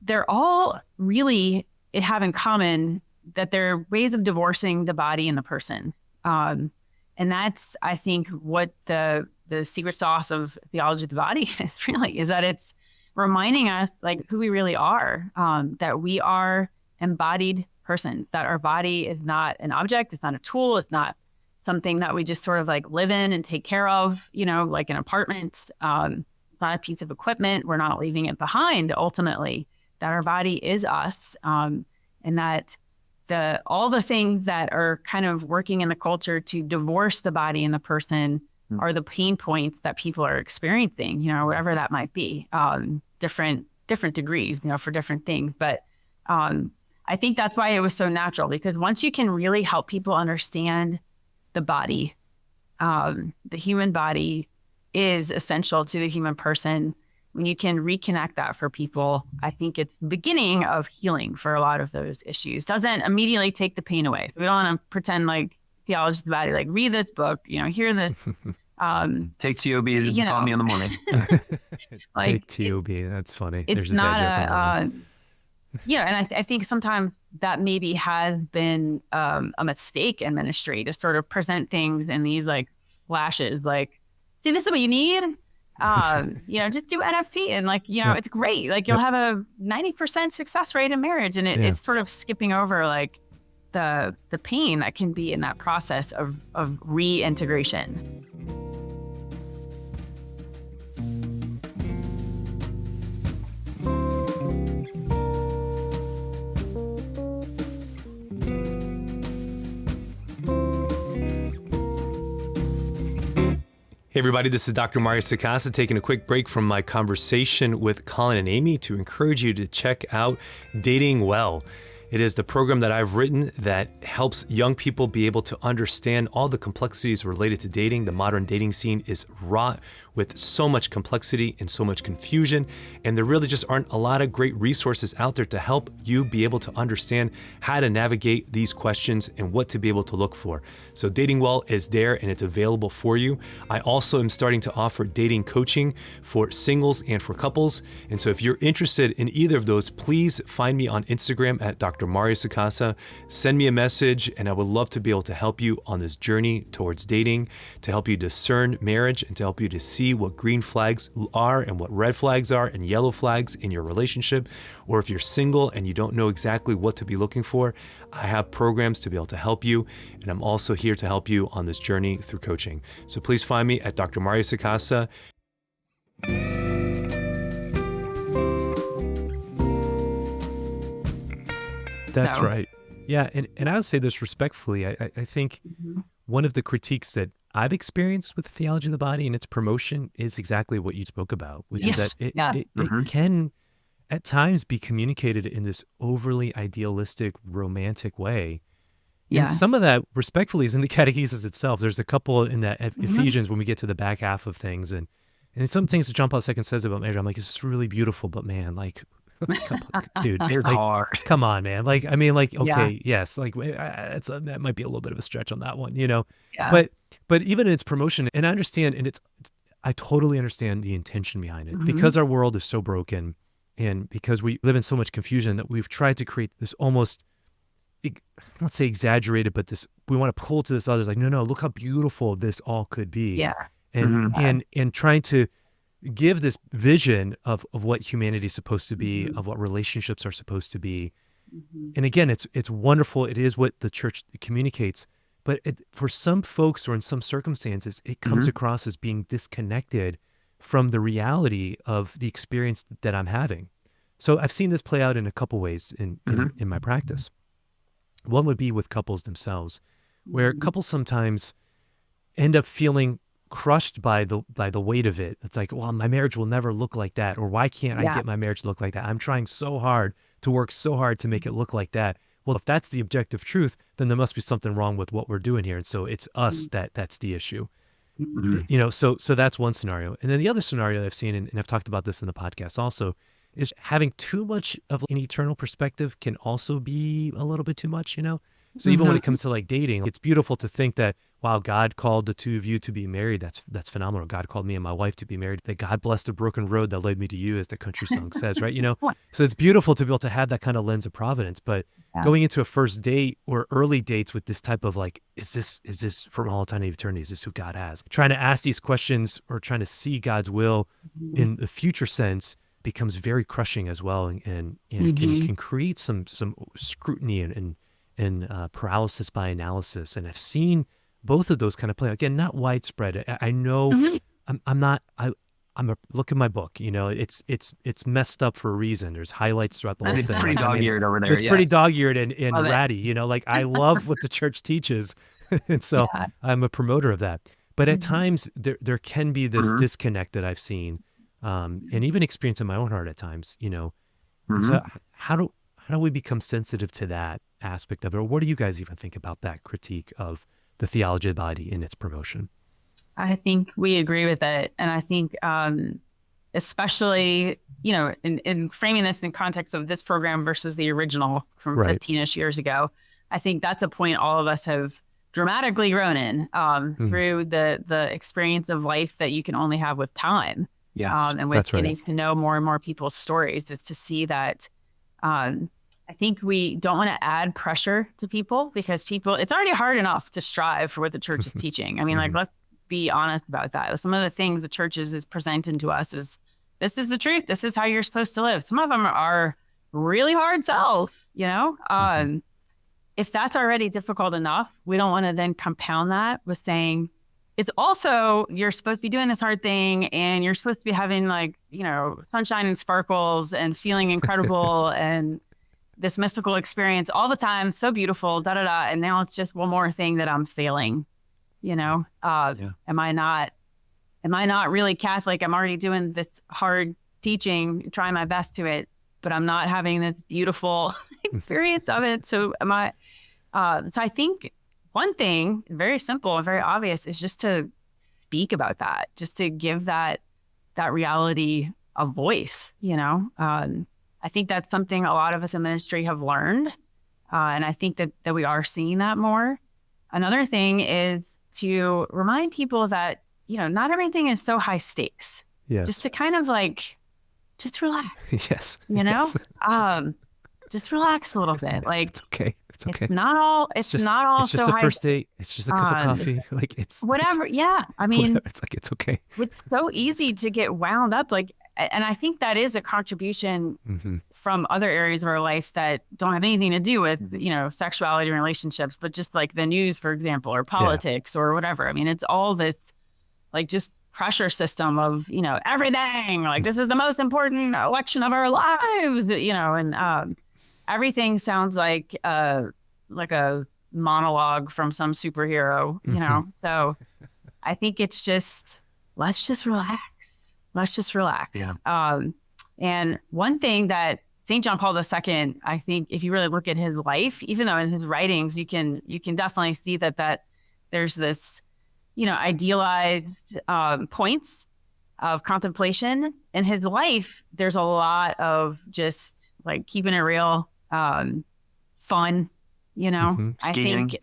They're all really have in common that they're ways of divorcing the body and the person. And that's, I think, what the secret sauce of theology of the body is really, is that it's reminding us like who we really are, that we are embodied persons, that our body is not an object, it's not a tool, it's not something that we just sort of like live in and take care of, like an apartment. It's not a piece of equipment. We're not leaving it behind ultimately, that our body is us, and that all the things that are kind of working in the culture to divorce the body and the person are the pain points that people are experiencing, whatever that might be, different degrees, for different things. But I think that's why it was so natural, because once you can really help people understand the body, the human body is essential to the human person. When you can reconnect that for people, I think it's the beginning of healing for a lot of those issues. Doesn't immediately take the pain away. So we don't want to pretend like theology of the body, like read this book, hear this. Take TOB, call me in the morning. Take TOB, that's funny. It's not and I think sometimes that maybe has been a mistake in ministry, to sort of present things in these like flashes, like, see, this is what you need. Just do NFP and it's great. Like you'll have a 90% success rate in marriage. And it's sort of skipping over like the pain that can be in that process of reintegration. Hey everybody, this is Dr. Mario Sacasa taking a quick break from my conversation with Colin and Amy to encourage you to check out Dating Well. It is the program that I've written that helps young people be able to understand all the complexities related to dating. The modern dating scene is wrought with so much complexity and so much confusion, and there really just aren't a lot of great resources out there to help you be able to understand how to navigate these questions and what to be able to look for. So Dating Well is there and it's available for you. I also am starting to offer dating coaching for singles and for couples. And so if you're interested in either of those, please find me on Instagram at Dr. Mario Sacasa. Send me a message and I would love to be able to help you on this journey towards dating, to help you discern marriage and to help you to see what green flags are and what red flags are and yellow flags in your relationship. Or if you're single and you don't know exactly what to be looking for, I have programs to be able to help you. And I'm also here to help you on this journey through coaching. So please find me at Dr. Mario Sacasa. That's right. Yeah. And I would say this respectfully. I think one of the critiques that I've experienced with theology of the body and its promotion is exactly what you spoke about, which is that it can at times be communicated in this overly idealistic, romantic way. Yeah. And some of that, respectfully, is in the catechesis itself. There's a couple in that Ephesians when we get to the back half of things. And some things that John Paul II says about marriage, I'm like, it's really beautiful, but man, like, dude, it's hard. Come on, man. Like, I mean, like, okay, yes, like that might be a little bit of a stretch on that one, Yeah. But even in its promotion, and I understand, and I totally understand the intention behind it, because our world is so broken, and because we live in so much confusion that we've tried to create this almost, not say exaggerated, but this, we want to pull to this other, like, no, look how beautiful this all could be. Yeah. And trying to give this vision of what humanity is supposed to be, of what relationships are supposed to be. And again, it's wonderful. It is what the church communicates. But for some folks or in some circumstances, it comes across as being disconnected from the reality of the experience that I'm having. So I've seen this play out in a couple ways in my practice. One would be with couples themselves, where couples sometimes end up feeling crushed by the weight of it. It's like, well, my marriage will never look like that, or why can't I Yeah. get my marriage to look like that? I'm trying so hard to work so hard to make it look like that. Well, if that's the objective truth, then there must be something wrong with what we're doing here. And so it's us that's the issue. So that's one scenario. And then the other scenario that I've seen, and I've talked about this in the podcast also, is having too much of an eternal perspective can also be a little bit too much, So even when it comes to like dating, it's beautiful to think that, wow, God called the two of you to be married. That's phenomenal. God called me and my wife to be married. That God blessed the broken road that led me to you, as the country song says, right? So it's beautiful to be able to have that kind of lens of providence. But going into a first date or early dates with this type of like, is this from all time to eternity? Is this who God has? Trying to ask these questions or trying to see God's will in the future sense becomes very crushing as well, and can create some scrutiny and paralysis by analysis. And I've seen both of those kind of play. Again, not widespread. I know look at my book, it's messed up for a reason. There's highlights throughout the whole thing. Pretty dog-eared over there. It's pretty dog-eared and ratty, like I love what the church teaches. And so I'm a promoter of that. But at times there can be this disconnect that I've seen, and even experience in my own heart at times, And so how do we become sensitive to that aspect of it? Or what do you guys even think about that critique of the theology of the body in its promotion? I think we agree with it. And I think especially, in framing this in context of this program versus the original from 15-ish years ago, I think that's a point all of us have dramatically grown in through the experience of life that you can only have with time. And with getting to know more and more people's stories, is to see that I think we don't want to add pressure to people, because it's already hard enough to strive for what the church is teaching. I mean, like, let's be honest about that. Some of the things the church is presenting to us is, this is the truth. This is how you're supposed to live. Some of them are really hard sells, If that's already difficult enough, we don't want to then compound that with saying, it's also, you're supposed to be doing this hard thing, and you're supposed to be having sunshine and sparkles and feeling incredible and this mystical experience all the time. So beautiful, da, da, da. And now it's just one more thing that I'm failing, Am I not really Catholic? I'm already doing this hard teaching, trying my best to it, but I'm not having this beautiful experience of it. So am I, so I think one thing, very simple and very obvious, is just to speak about that, just to give that reality a voice, I think that's something a lot of us in ministry have learned. And I think that we are seeing that more. Another thing is to remind people that, not everything is so high stakes. Yes. Just to kind of just relax. Yes. Just relax a little bit. Like, it's okay. It's okay. It's not all It's so just a high. first date. It's just a cup of coffee. Like, it's Whatever. Yeah. I mean, whatever. It's like, it's okay. It's so easy to get wound up. And I think that is a contribution from other areas of our life that don't have anything to do with, sexuality and relationships, but just like the news, for example, or politics or whatever. I mean, it's all this just pressure system of, everything, like, this is the most important election of our lives, and everything sounds like a monologue from some superhero, So I think it's just, let's just relax. Let's just relax. Yeah. And one thing that St. John Paul II, I think, if you really look at his life, even though in his writings you can definitely see that there's this, idealized points of contemplation in his life. There's a lot of just keeping it real, fun. I think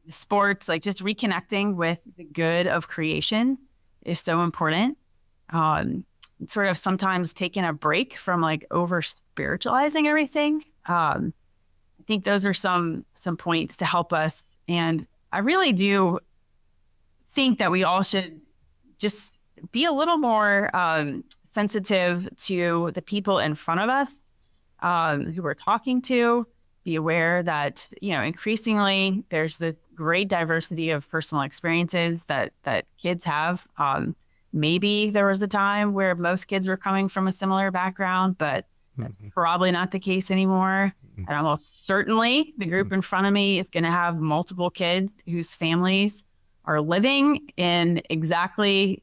sports, just reconnecting with the good of creation is so important. Sort of sometimes taking a break from over spiritualizing everything. I think those are some points to help us. And I really do think that we all should just be a little more sensitive to the people in front of us who we're talking to. Be aware that, increasingly there's this great diversity of personal experiences that kids have. Maybe there was a time where most kids were coming from a similar background, but That's probably not the case anymore. And almost certainly the group in front of me is going to have multiple kids whose families are living in exactly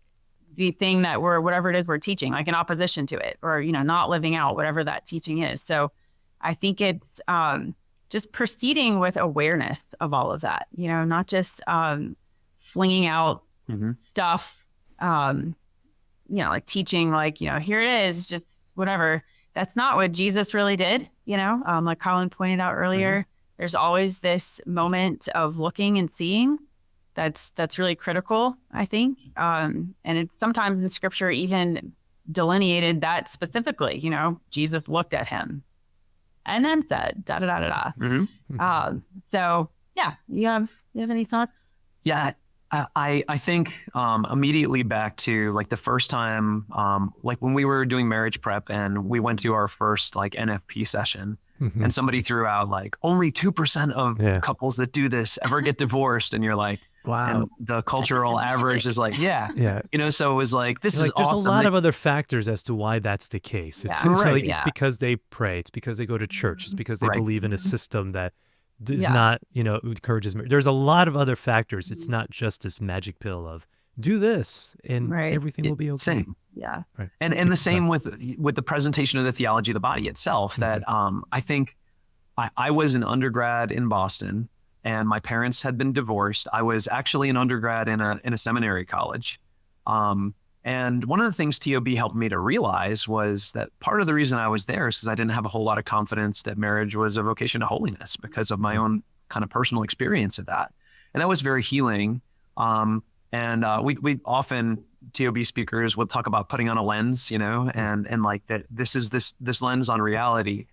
the thing that whatever it is we're teaching, like in opposition to it, or, not living out whatever that teaching is. So I think it's just proceeding with awareness of all of that, not just flinging out stuff, like teaching, like, here it is, just whatever. That's not what Jesus really did, like Colin pointed out earlier. There's always this moment of looking and seeing that's really critical, I think. And it's sometimes in scripture even delineated that specifically, Jesus looked at him and then said, da, da, da, da, da. So yeah, you have any thoughts? Yeah. I think immediately back to like the first time, like when we were doing marriage prep and we went to our first like NFP session and somebody threw out like only 2% of couples that do this ever get divorced. And you're like, wow. And the cultural average is like, so it was like, this is there's awesome. a lot of other factors as to why that's the case. It's it's because they pray. It's because they go to church. It's because they believe in a system that is not, encourages marriage. There's a lot of other factors. It's not just this magic pill of do this and everything will be okay. Same. Yeah. Right. And the same with the presentation of the theology of the body itself, that I think I was an undergrad in Boston and my parents had been divorced. I was actually an undergrad in a seminary college. And one of the things TOB helped me to realize was that part of the reason I was there is because I didn't have a whole lot of confidence that marriage was a vocation to holiness because of my own kind of personal experience of that. And that was very healing. And we often, TOB speakers would talk about putting on a lens, and like that this is this lens on reality.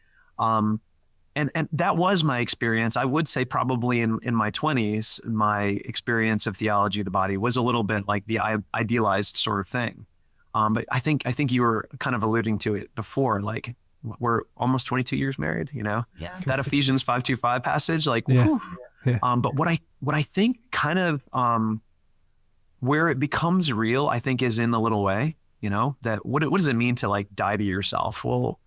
And that was my experience. I would say probably in my 20s, my experience of theology of the body was a little bit like the idealized sort of thing. But I think you were kind of alluding to it before, like we're almost 22 years married, that Ephesians 5:25 passage, like, but what I think kind of where it becomes real, I think, is in the little way, that what does it mean to like die to yourself? Well,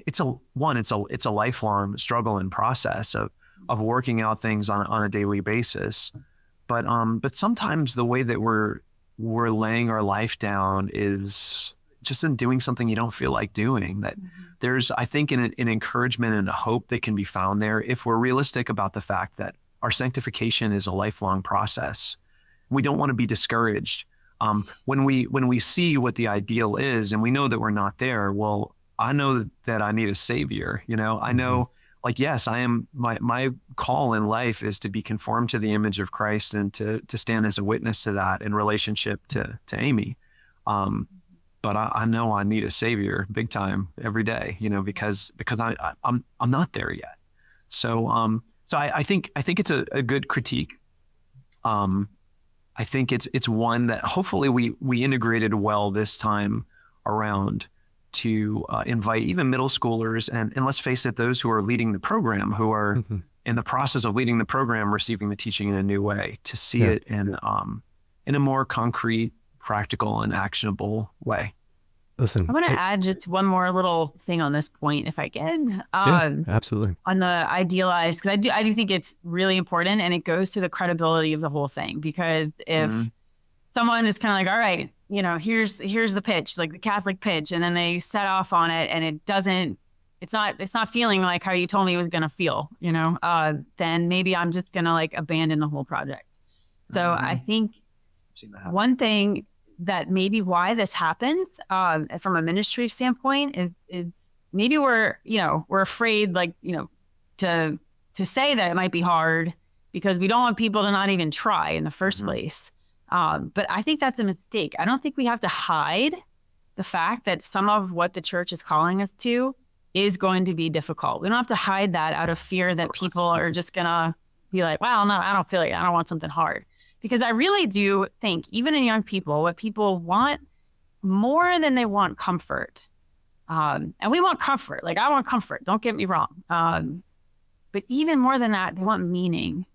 it's a lifelong struggle and process of working out things on a daily basis. But sometimes the way that we're laying our life down is just in doing something you don't feel like doing. That there's, I think, an encouragement and a hope that can be found there if we're realistic about the fact that our sanctification is a lifelong process. We don't want to be discouraged. When we see what the ideal is and we know that we're not there, well, I know that I need a savior. I know, like, yes, I am. My call in life is to be conformed to the image of Christ and to stand as a witness to that in relationship to Amy. But I know I need a savior big time every day, because I'm not there yet. So I think it's a good critique. I think it's one that hopefully we integrated well this time around, to invite even middle schoolers and let's face it, those who are leading the program, who are in the process of leading the program, receiving the teaching in a new way, to see it in a more concrete, practical, and actionable way. Listen, I want to add just one more little thing on this point, if I can. Absolutely. On the idealized, because I do think it's really important, and it goes to the credibility of the whole thing. Because if someone is kind of like, all right, here's the pitch, like the Catholic pitch, and then they set off on it, and it's not feeling like how you told me it was gonna feel, then maybe I'm just gonna like abandon the whole project. So I think one thing that maybe why this happens from a ministry standpoint is maybe we're afraid, like, to say that it might be hard because we don't want people to not even try in the first place. But I think that's a mistake. I don't think we have to hide the fact that some of what the church is calling us to is going to be difficult. We don't have to hide that out of fear that people are just going to be like, well, no, I don't feel like it. I don't want something hard. Because I really do think, even in young people, what people want more than they want comfort. And we want comfort. Like, I want comfort. Don't get me wrong. But even more than that, they want meaning.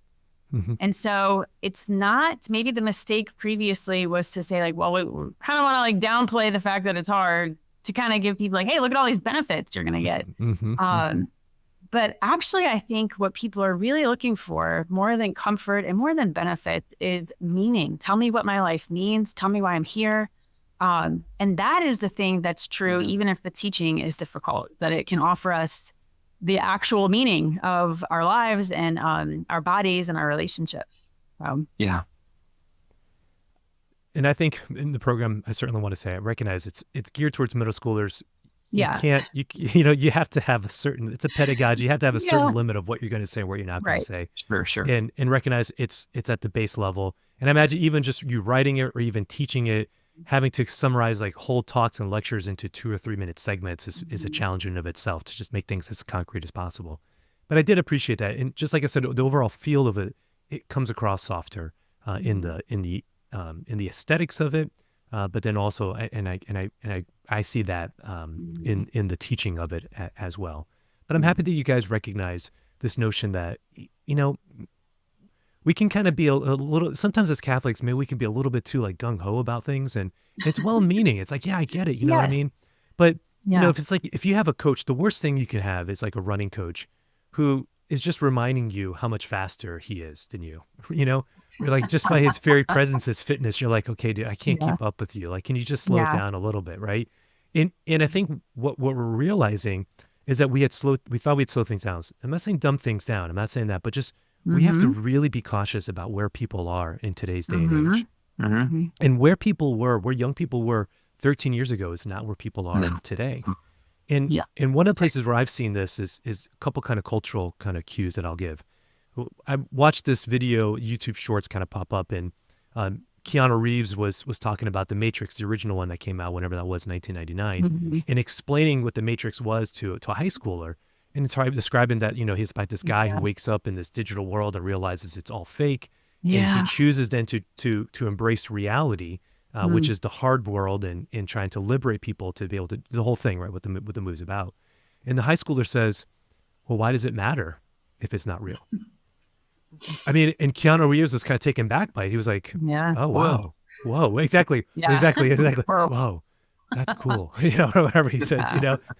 And so it's not, maybe the mistake previously was to say like, well, we kind of want to like downplay the fact that it's hard to kind of give people like, hey, look at all these benefits you're going to get. But actually, I think what people are really looking for more than comfort and more than benefits is meaning. Tell me what my life means. Tell me why I'm here. And that is the thing that's true, even if the teaching is difficult, that it can offer us the actual meaning of our lives and our bodies and our relationships. So, Yeah. And I think in the program, I certainly want to say, I recognize it's geared towards middle schoolers. yeah. You can't, you have to have a certain, it's a pedagogy. You have to have a certain limit of what you're going to say, what you're not going to say. Sure. And recognize it's at the base level. And I imagine even just you writing it or even teaching it, having to summarize like whole talks and lectures into 2 or 3 minute segments is a challenge in and of itself to just make things as concrete as possible. But I did appreciate that. And just like I said, the overall feel of it comes across softer in the aesthetics of it. But then also, I see that in the teaching of it as well. But I'm happy that you guys recognize this notion that, we can kind of be a little, sometimes as Catholics, maybe we can be a little bit too like gung-ho about things, and it's well-meaning. It's like, yeah, I get it. You know what I mean? But, if it's like, if you have a coach, the worst thing you can have is like a running coach who is just reminding you how much faster he is than you, You're like, just by his very presence, his fitness, you're like, okay, dude, I can't keep up with you. Like, can you just slow it down a little bit, right? And I think what we're realizing is that we thought we'd slow things down. I'm not saying dumb things down. I'm not saying that, but just we have to really be cautious about where people are in today's day and age. And where young people were 13 years ago is not where people are today. And one of the places where I've seen this is a couple kind of cultural kind of cues that I'll give. I watched this video, YouTube Shorts kind of pop up, and Keanu Reeves was talking about The Matrix, the original one that came out whenever that was, 1999, and explaining what The Matrix was to a high schooler. And it's describing that, he's about this guy who wakes up in this digital world and realizes it's all fake. And he chooses then to embrace reality, which is the hard world, and trying to liberate people to be able to do the whole thing, right? What the movie's about. And the high schooler says, well, why does it matter if it's not real? I mean, and Keanu Reeves was kind of taken back by it. He was like, oh, wow. Whoa, exactly. Exactly. Whoa, that's cool. Or whatever he says,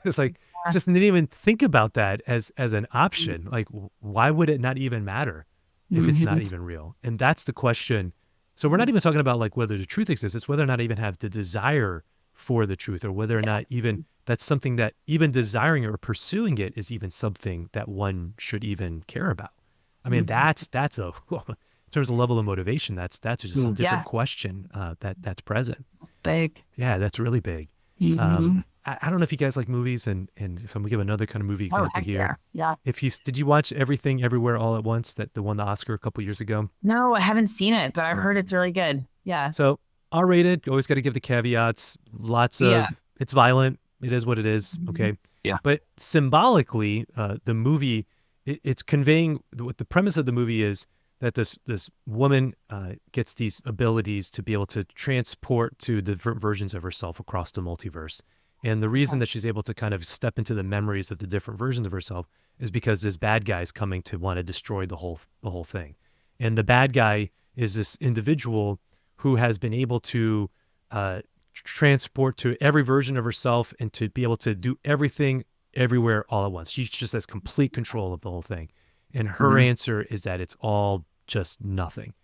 it's like, just didn't even think about that as an option. Like, why would it not even matter if it's not even real? And that's the question. So we're not even talking about like whether the truth exists. It's whether or not even have the desire for the truth, or whether or not even that's something that even desiring or pursuing it is even something that one should even care about. I mean, that's in terms of level of motivation, that's just a different question that's present. That's big. Yeah, that's really big. I don't know if you guys like movies, and if I'm gonna give another kind of movie example here. Yeah. Did you watch Everything Everywhere All at Once, that won the Oscar a couple years ago? No, I haven't seen it, but I've heard it's really good. Yeah. So R-rated, always got to give the caveats. Lots of, it's violent. It is what it is. Okay. Yeah. But symbolically, the movie, it's conveying what the premise of the movie is, that this woman gets these abilities to be able to transport to different versions of herself across the multiverse. And the reason that she's able to kind of step into the memories of the different versions of herself is because this bad guy is coming to want to destroy the whole thing. And the bad guy is this individual who has been able to transport to every version of herself and to be able to do everything everywhere all at once. She just has complete control of the whole thing. And her answer is that it's all just nothing.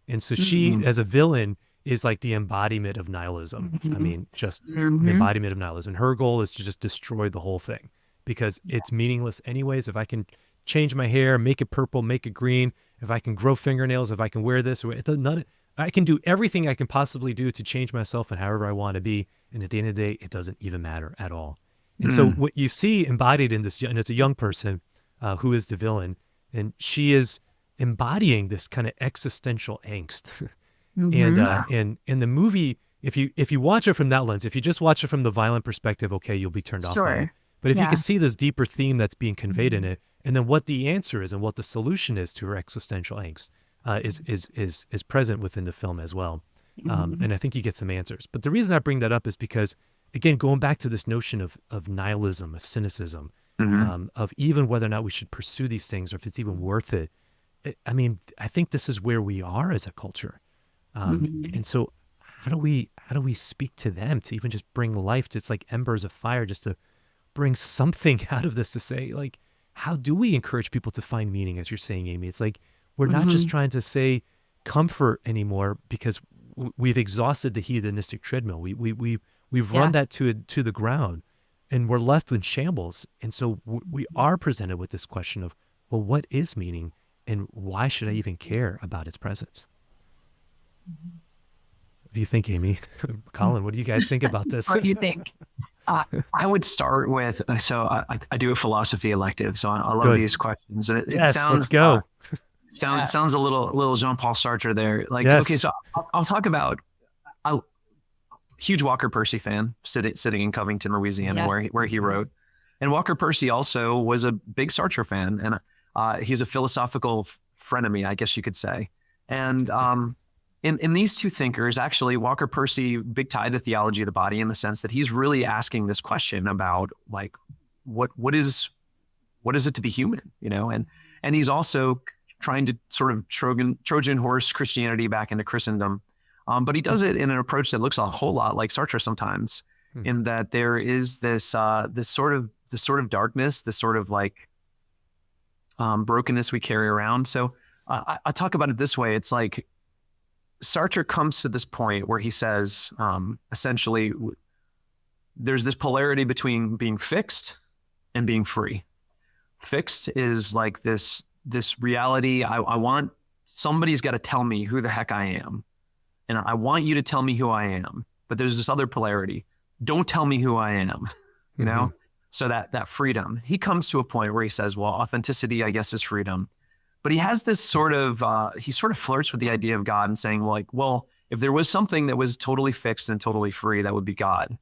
And so she, as a villain, is like the embodiment of nihilism. I mean, just the embodiment of nihilism. Her goal is to just destroy the whole thing because it's meaningless anyways. If I can change my hair, make it purple, make it green, if I can grow fingernails, if I can wear this, I can do everything I can possibly do to change myself and however I want to be. And at the end of the day, it doesn't even matter at all. And so what you see embodied in this, and it's a young person who is the villain, and she is embodying this kind of existential angst. And in the movie, if you watch it from that lens, if you just watch it from the violent perspective, okay, you'll be turned off by it. But if you can see this deeper theme that's being conveyed in it, and then what the answer is and what the solution is to her existential angst is present within the film as well. And I think you get some answers. But the reason I bring that up is because, again, going back to this notion of nihilism, of cynicism, of even whether or not we should pursue these things or if it's even worth it. I mean, I think this is where we are as a culture. And so how do we speak to them to even just bring life to, it's like embers of fire, just to bring something out of this, to say, like, how do we encourage people to find meaning, as you're saying, Amy? It's like, we're not just trying to say comfort anymore, because we've exhausted the hedonistic treadmill. We've run that to the ground, and we're left in shambles. And so we are presented with this question of, well, what is meaning, and why should I even care about its presence? What do you think, Amy? Colin, what do you guys think about this? What do you think? I would start with, I do a philosophy elective, so I love Good. these questions. And it Yes, sounds, let's go. sounds a little Jean-Paul Sartre there. Like, Yes. okay, so I'll talk about, huge Walker Percy fan, sitting in Covington, Louisiana, where he wrote. And Walker Percy also was a big Sartre fan, and he's a philosophical frenemy, I guess you could say. And in these two thinkers, actually, Walker Percy, big tie to theology of the body, in the sense that he's really asking this question about, like, what is it to be human, and he's also trying to sort of Trojan horse Christianity back into Christendom. But he does it in an approach that looks a whole lot like Sartre sometimes, in that there is this sort of darkness, this sort of like brokenness we carry around. So I talk about it this way. It's like Sartre comes to this point where he says, essentially, there's this polarity between being fixed and being free. Fixed is like this reality. I want, somebody's got to tell me who the heck I am. And I want you to tell me who I am. But there's this other polarity. Don't tell me who I am, So that freedom. He comes to a point where he says, well, authenticity, I guess, is freedom. But he has this sort of, he sort of flirts with the idea of God and saying, well, if there was something that was totally fixed and totally free, that would be God.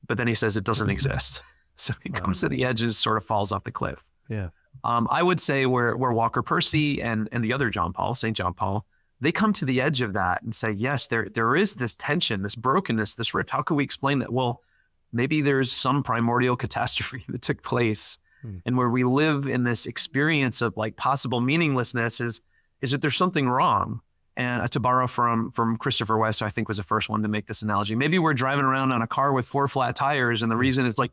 But then he says it doesn't exist. So he comes to the edges, sort of falls off the cliff. Yeah. I would say where Walker Percy and the other John Paul, St. John Paul, they come to the edge of that and say, yes, there is this tension, this brokenness, this rift. How can we explain that? Well, maybe there's some primordial catastrophe that took place, and where we live in this experience of like possible meaninglessness is that there's something wrong. And to borrow from Christopher West, who I think was the first one to make this analogy, maybe we're driving around on a car with 4 flat tires, and the reason it's like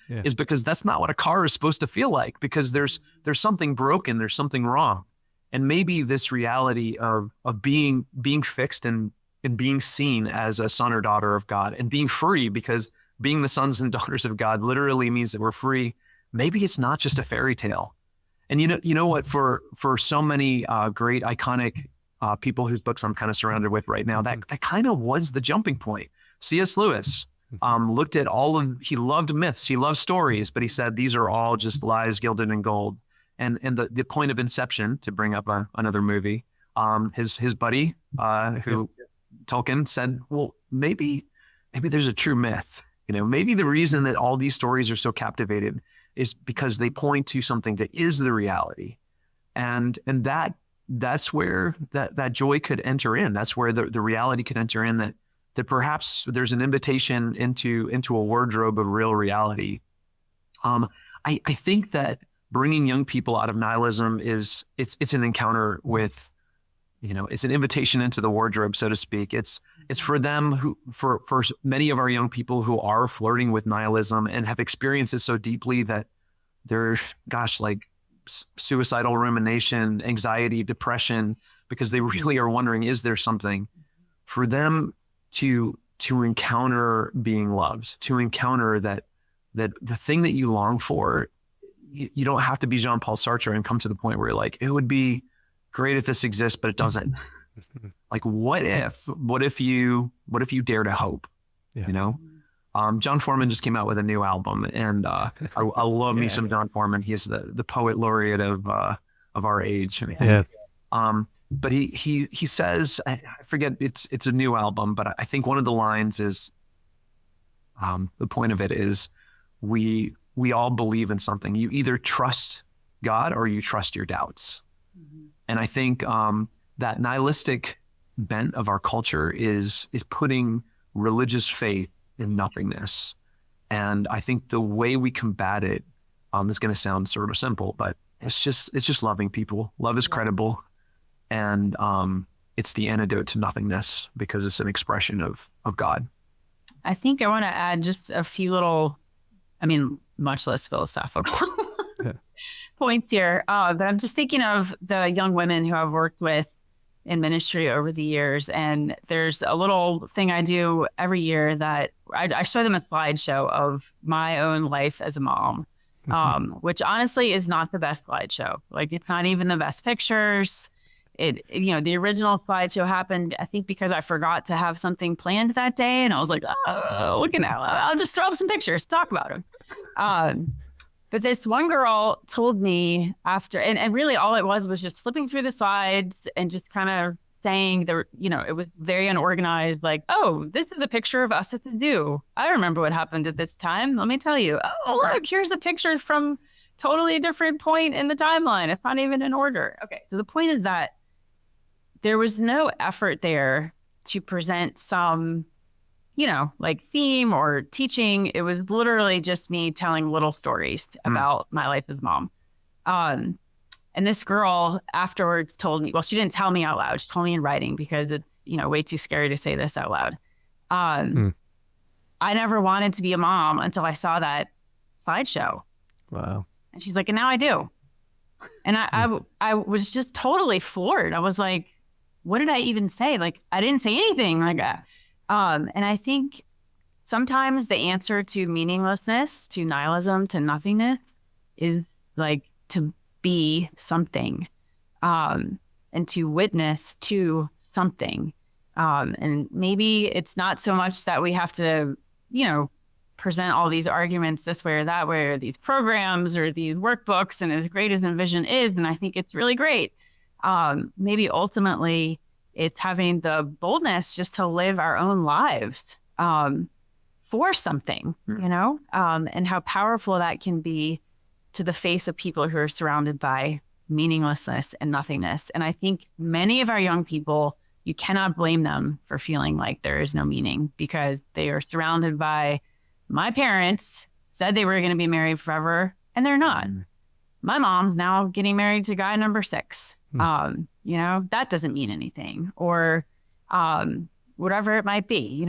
is because that's not what a car is supposed to feel like, because there's something broken, there's something wrong. And maybe this reality of being fixed and being seen as a son or daughter of God, and being free, because being the sons and daughters of God literally means that we're free. Maybe it's not just a fairy tale. And you know what, for so many great iconic people whose books I'm kind of surrounded with right now, that kind of was the jumping point. C.S. Lewis looked at he loved myths, he loved stories, but he said, these are all just lies gilded in gold. And the point of Inception, to bring up another movie, his buddy, Tolkien, said, well, maybe there's a true myth. Maybe the reason that all these stories are so captivated is because they point to something that is the reality. And that's where that joy could enter in. That's where the reality could enter in, that perhaps there's an invitation into a wardrobe of real reality. I think that bringing young people out of nihilism it's an encounter with, it's an invitation into the wardrobe, so to speak. It's for them for many of our young people who are flirting with nihilism and have experienced it so deeply that they're, like suicidal rumination, anxiety, depression, because they really are wondering, is there something for them to encounter being loved, to encounter that the thing that you long for. You don't have to be Jean-Paul Sartre and come to the point where you're like, it would be great if this exists, but it doesn't. Like, what if you dare to hope? John Foreman just came out with a new album, and I love me some John Foreman. He is the poet laureate of our age, I think. But he says, I forget, it's a new album, but I think one of the lines is, the point of it is, we all believe in something. You either trust God or you trust your doubts. And I think that nihilistic bent of our culture is putting religious faith in nothingness. And I think the way we combat it is going to sound sort of simple, but it's just loving people. Love is credible. And it's the antidote to nothingness because it's an expression of God. I think I want to add just a few little, much less philosophical points here. But I'm just thinking of the young women who I've worked with in ministry over the years. And there's a little thing I do every year that I show them a slideshow of my own life as a mom, which honestly is not the best slideshow. Like, it's not even the best pictures. The original slideshow happened, I think, because I forgot to have something planned that day. And I was like, oh, look at now. I'll just throw up some pictures, talk about them. But this one girl told me after, and really all it was just flipping through the slides and just kind of saying it was very unorganized, like, oh, this is a picture of us at the zoo. I remember what happened at this time. Let me tell you. Oh, look, here's a picture from totally different point in the timeline. It's not even in order. Okay, so the point is that there was no effort there to present some, like theme or teaching. It was literally just me telling little stories about my life as mom. And this girl afterwards told me, well, she didn't tell me out loud. She told me in writing because it's, way too scary to say this out loud. I never wanted to be a mom until I saw that slideshow. Wow. And she's like, and now I do. And I was just totally floored. I was like, what did I even say? Like, I didn't say anything like that. And I think sometimes the answer to meaninglessness, to nihilism, to nothingness is like to be something, and to witness to something. And maybe it's not so much that we have to, present all these arguments this way or that way, or these programs or these workbooks. And as great as Envision is, and I think it's really great, maybe ultimately it's having the boldness just to live our own lives for something, and how powerful that can be to the face of people who are surrounded by meaninglessness and nothingness. And I think many of our young people, you cannot blame them for feeling like there is no meaning because they are surrounded by, my parents said they were going to be married forever and they're not. My mom's now getting married to guy number 6. That doesn't mean anything, or whatever it might be.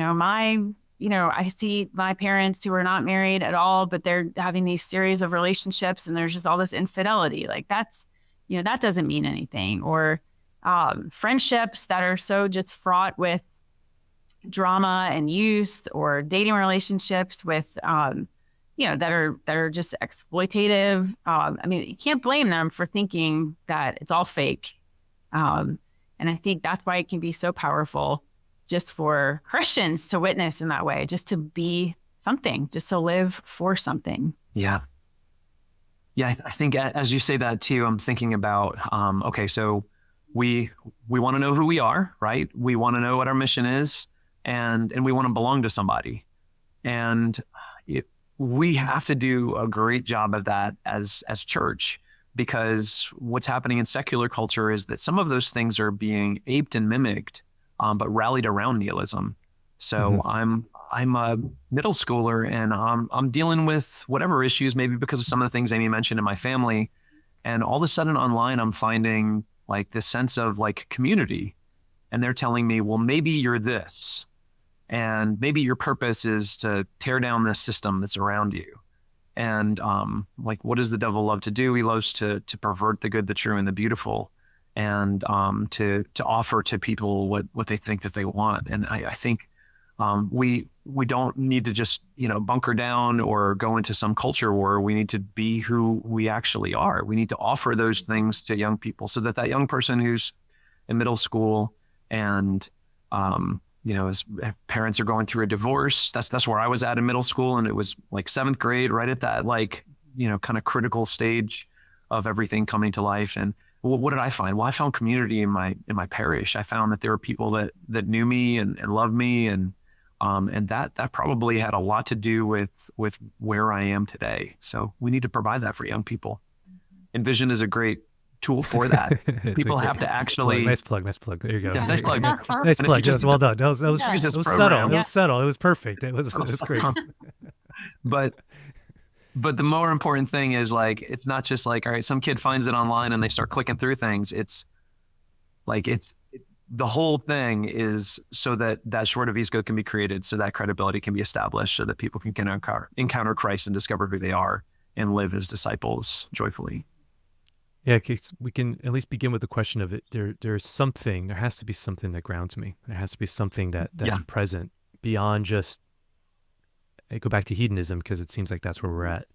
I see my parents who are not married at all, but they're having these series of relationships and there's just all this infidelity. Like, that's, that doesn't mean anything. Or friendships that are so just fraught with drama and use, or dating relationships with that are just exploitative. You can't blame them for thinking that it's all fake. And I think that's why it can be so powerful just for Christians to witness in that way, just to be something, just to live for something. Yeah. Yeah, I think as you say that too, I'm thinking about, okay, so we want to know who we are, right? We want to know what our mission is, and we want to belong to somebody. And we have to do a great job of that as church, because what's happening in secular culture is that some of those things are being aped and mimicked, but rallied around nihilism. So I'm a middle schooler, and I'm dealing with whatever issues, maybe because of some of the things Amy mentioned in my family. And all of a sudden online, I'm finding like this sense of like community, and they're telling me, well, maybe you're this, and maybe your purpose is to tear down this system that's around you. And like, what does the devil love to do? He loves to pervert the good, the true, and the beautiful, and to offer to people what they think that they want. And I think we don't need to just bunker down or go into some culture war. We need to be who we actually are. We need to offer those things to young people, so that young person who's in middle school and his parents are going through a divorce. That's where I was at in middle school, and it was like 7th grade, right at that kind of critical stage of everything coming to life. And what did I find? Well, I found community in my parish. I found that there were people that knew me and loved me, and that probably had a lot to do with where I am today. So we need to provide that for young people. Envision is a great tool for that. People have to actually nice plug. There you go. Yeah, nice plug. Nice plug. Well done. That was subtle. It was subtle. It was perfect. It was great. But the more important thing is, like, it's not just like, all right, some kid finds it online and they start clicking through things. It's like the whole thing is so that that short of ego can be created, so that credibility can be established, so that people can encounter Christ and discover who they are and live as disciples joyfully. Yeah, we can at least begin with the question of it. There has to be something that grounds me. There has to be something that's present beyond just, I go back to hedonism because it seems like that's where we're at,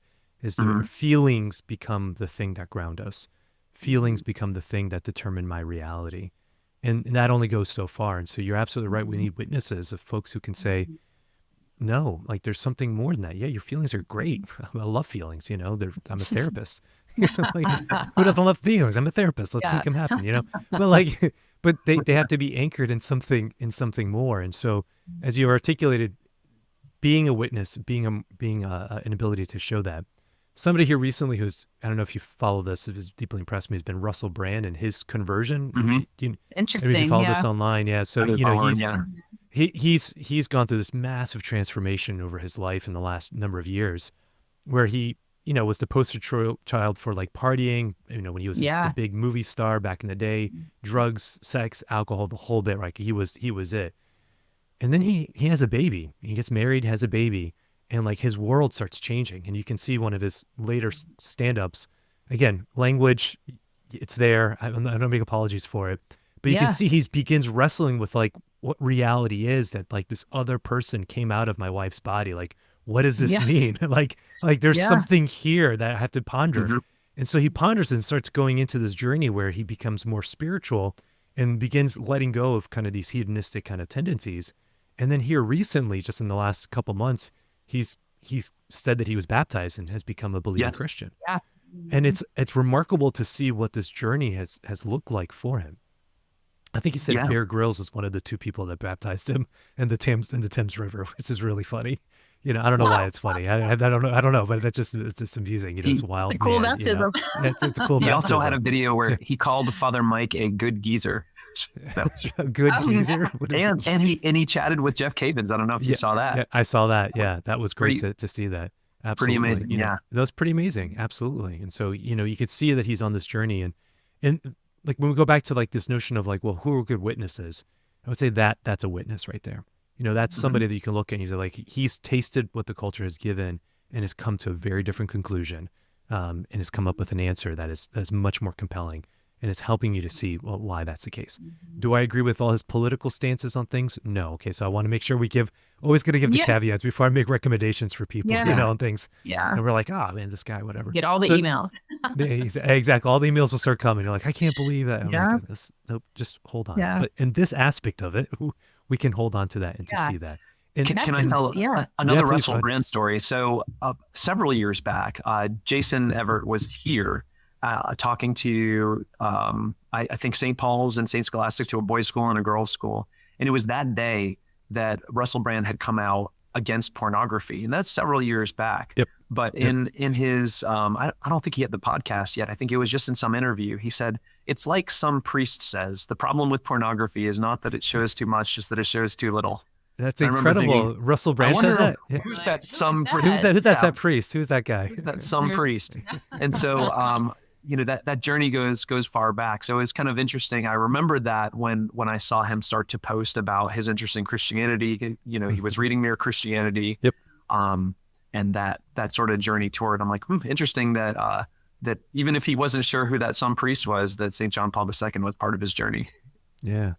is feelings become the thing that ground us. Feelings become the thing that determine my reality. And that only goes so far. And so you're absolutely right. We need witnesses of folks who can say, no, like there's something more than that. Yeah, your feelings are great. I love feelings, I'm a therapist. Like, who doesn't love feelings? I'm a therapist. Let's make them happen, but they have to be anchored in something more. And so as you articulated, being a witness, being an ability to show that. Somebody here recently who's, I don't know if you follow this, it has deeply impressed me, has been Russell Brand and his conversion. Interesting. Maybe you follow this online. Yeah. So, he's gone through this massive transformation over his life in the last number of years where he, was the poster child for like partying, when he was the big movie star back in the day, drugs, sex, alcohol, the whole bit, right? He was it. And then he has a baby, he gets married, has a baby. And like his world starts changing, and you can see one of his later stand-ups. Again, language, it's there. I don't make apologies for it, but you can see he begins wrestling with like what reality is, that like this other person came out of my wife's body. Like, what does this mean? like there's something here that I have to ponder. And so he ponders and starts going into this journey where he becomes more spiritual and begins letting go of kind of these hedonistic kind of tendencies. And then here recently, just in the last couple months, he's said that he was baptized and has become a believing Christian. Yeah. And it's remarkable to see what this journey has looked like for him. I think he said Bear Grylls was one of the two people that baptized him in the Thames River, which is really funny. I don't know why it's funny. I don't know, but it's just amusing. It's wild. It's a cool baptism. It's a cool baptism. He also had a video where he called Father Mike a good geezer. A good geezer. And he chatted with Jeff Cavins. I don't know if you saw that. Yeah, I saw that. Yeah, that was great to see that. Absolutely. Pretty amazing. That was pretty amazing. Absolutely. And so you could see that he's on this journey, and like when we go back to like this notion of like, well, who are good witnesses? I would say that's a witness right there. That's somebody that you can look at and you say like, he's tasted what the culture has given and has come to a very different conclusion, and has come up with an answer that is much more compelling. And it's helping you to see why that's the case. Do I agree with all his political stances on things? No. Okay, so I want to make sure always going to give the caveats before I make recommendations for people, on things. Yeah. And we're like, man, this guy, whatever. Get all the emails. Exactly. All the emails will start coming. You're like, I can't believe that. Yeah. Nope, just hold on. Yeah. But in this aspect of it, we can hold on to that and to see that. And, can I tell another Russell Brand story? So several years back, Jason Everett was here talking to, I think, St. Paul's and St. Scholastic, to a boys' school and a girls' school. And it was that day that Russell Brand had come out against pornography. And that's several years back. Yep. But in his, I don't think he had the podcast yet. I think it was just in some interview. He said, it's like some priest says, the problem with pornography is not that it shows too much, just that it shows too little. That's incredible. Thinking, Russell Brand said that? Who's that some priest? Who's that priest? Who's that guy? That some priest. And so, that journey goes far back. So it's kind of interesting. I remember that when I saw him start to post about his interest in Christianity, he was reading Mere Christianity. Yep. And that sort of journey toward, I'm like, interesting that even if he wasn't sure who that some priest was, that St. John Paul II was part of his journey. Yeah.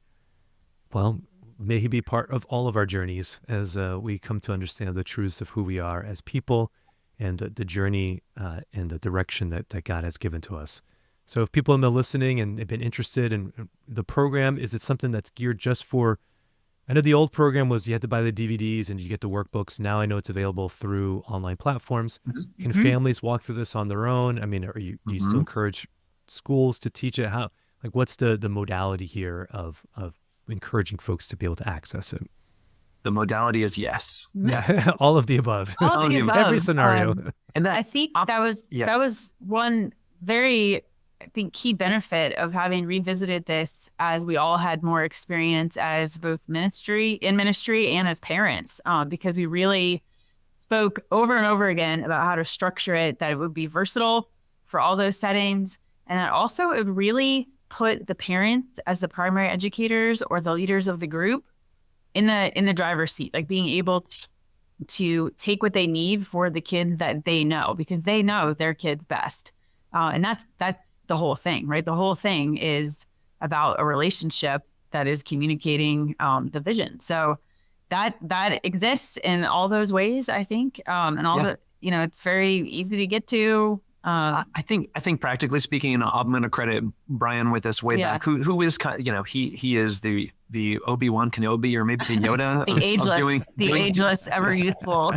Well, may he be part of all of our journeys as we come to understand the truths of who we are as people, and the journey and the direction that God has given to us. So if people have been listening and they've been interested in the program, is it something that's geared just for, I know the old program was you had to buy the DVDs and you get the workbooks. Now I know it's available through online platforms. Mm-hmm. Can families walk through this on their own? I mean, do you still encourage schools to teach it? How, like, what's the modality here of encouraging folks to be able to access it? The modality is yes. Yeah. All of the above. All of the above. Every scenario. And I think that was one very, I think, key benefit of having revisited this as we all had more experience as both ministry and as parents, because we really spoke over and over again about how to structure it, that it would be versatile for all those settings, and that also it would really put the parents as the primary educators or the leaders of the group in the driver's seat, like being able to take what they need for the kids that they know, because they know their kids best. And that's the whole thing, right? The whole thing is about a relationship that is communicating the vision. So that exists in all those ways, I think. And all the, it's very easy to get to. I think practically speaking, I'm going to credit Brian with this way back, who is, he is the Obi-Wan Kenobi, or maybe the Yoda. The ageless, ever youthful.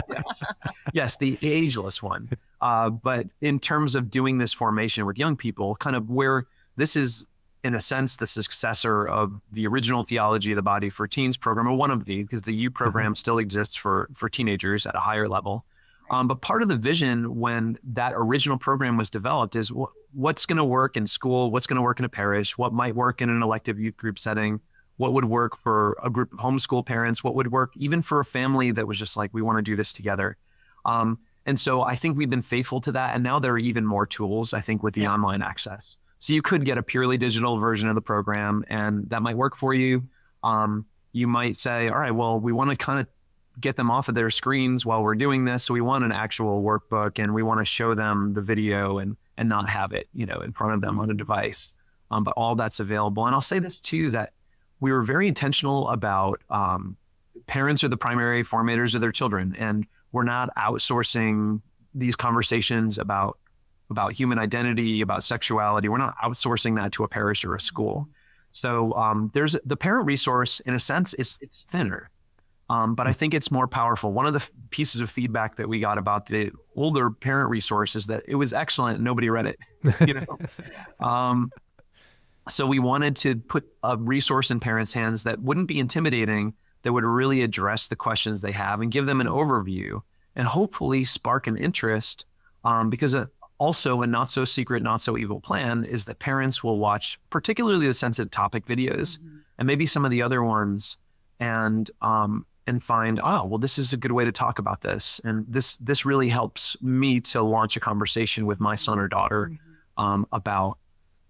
Yes, the ageless one. But in terms of doing this formation with young people, kind of where this is, in a sense, the successor of the original Theology of the Body for Teens program, or one of the, because the U program still exists for teenagers at a higher level. But part of the vision when that original program was developed is what's going to work in school, what's going to work in a parish, what might work in an elective youth group setting, what would work for a group of homeschool parents, what would work even for a family that was just like, we want to do this together. And so I think we've been faithful to that. And now there are even more tools, I think, with the online access. So you could get a purely digital version of the program, and that might work for you. You might say, all right, well, we want to kind of get them off of their screens while we're doing this. So we want an actual workbook, and we want to show them the video and not have it, in front of them on a device. But all that's available. And I'll say this too, that we were very intentional about parents are the primary formators of their children, and we're not outsourcing these conversations about human identity, about sexuality. We're not outsourcing that to a parish or a school. So there's the parent resource, in a sense, it's thinner. But I think it's more powerful. One of the pieces of feedback that we got about the older parent resource is that it was excellent and nobody read it. So we wanted to put a resource in parents' hands that wouldn't be intimidating, that would really address the questions they have and give them an overview and hopefully spark an interest. Because also a not so secret, not so evil plan is that parents will watch particularly the sensitive topic videos and maybe some of the other ones and find, oh, well, this is a good way to talk about this. And this really helps me to launch a conversation with my son or daughter about,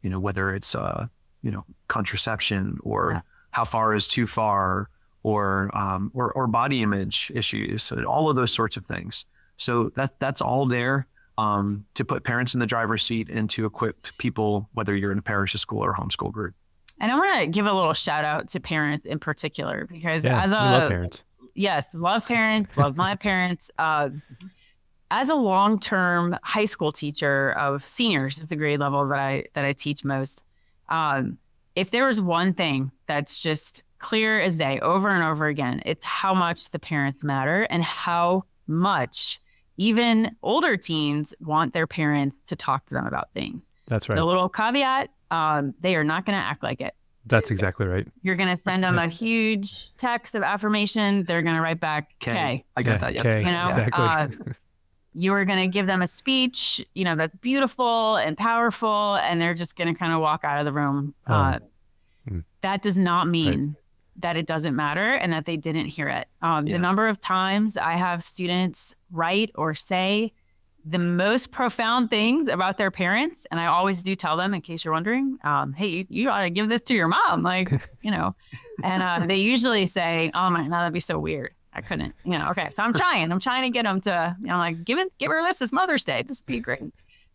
whether it's, contraception or how far is too far or body image issues, so all of those sorts of things. So that's all there to put parents in the driver's seat and to equip people, whether you're in a parish, a school, or a homeschool group. And I want to give a little shout out to parents in particular, because we love parents. Yes, love parents, love my parents. As a long-term high school teacher of seniors, is the grade level that I teach most. If there was one thing that's just clear as day over and over again, it's how much the parents matter and how much even older teens want their parents to talk to them about things. That's right. The little caveat, they are not going to act like it. That's exactly right. You're going to send them a huge text of affirmation. They're going to write back, K. I got that. Yeah. K. Exactly. You're going to give them a speech, that's beautiful and powerful, and they're just going to kind of walk out of the room. That does not mean that it doesn't matter and that they didn't hear it. The number of times I have students write or say the most profound things about their parents, and I always do tell them, in case you're wondering, hey, you ought to give this to your mom, and they usually say, oh my, no, that'd be so weird. I couldn't, okay. So I'm trying to get them to, give her this Mother's Day. This would be great.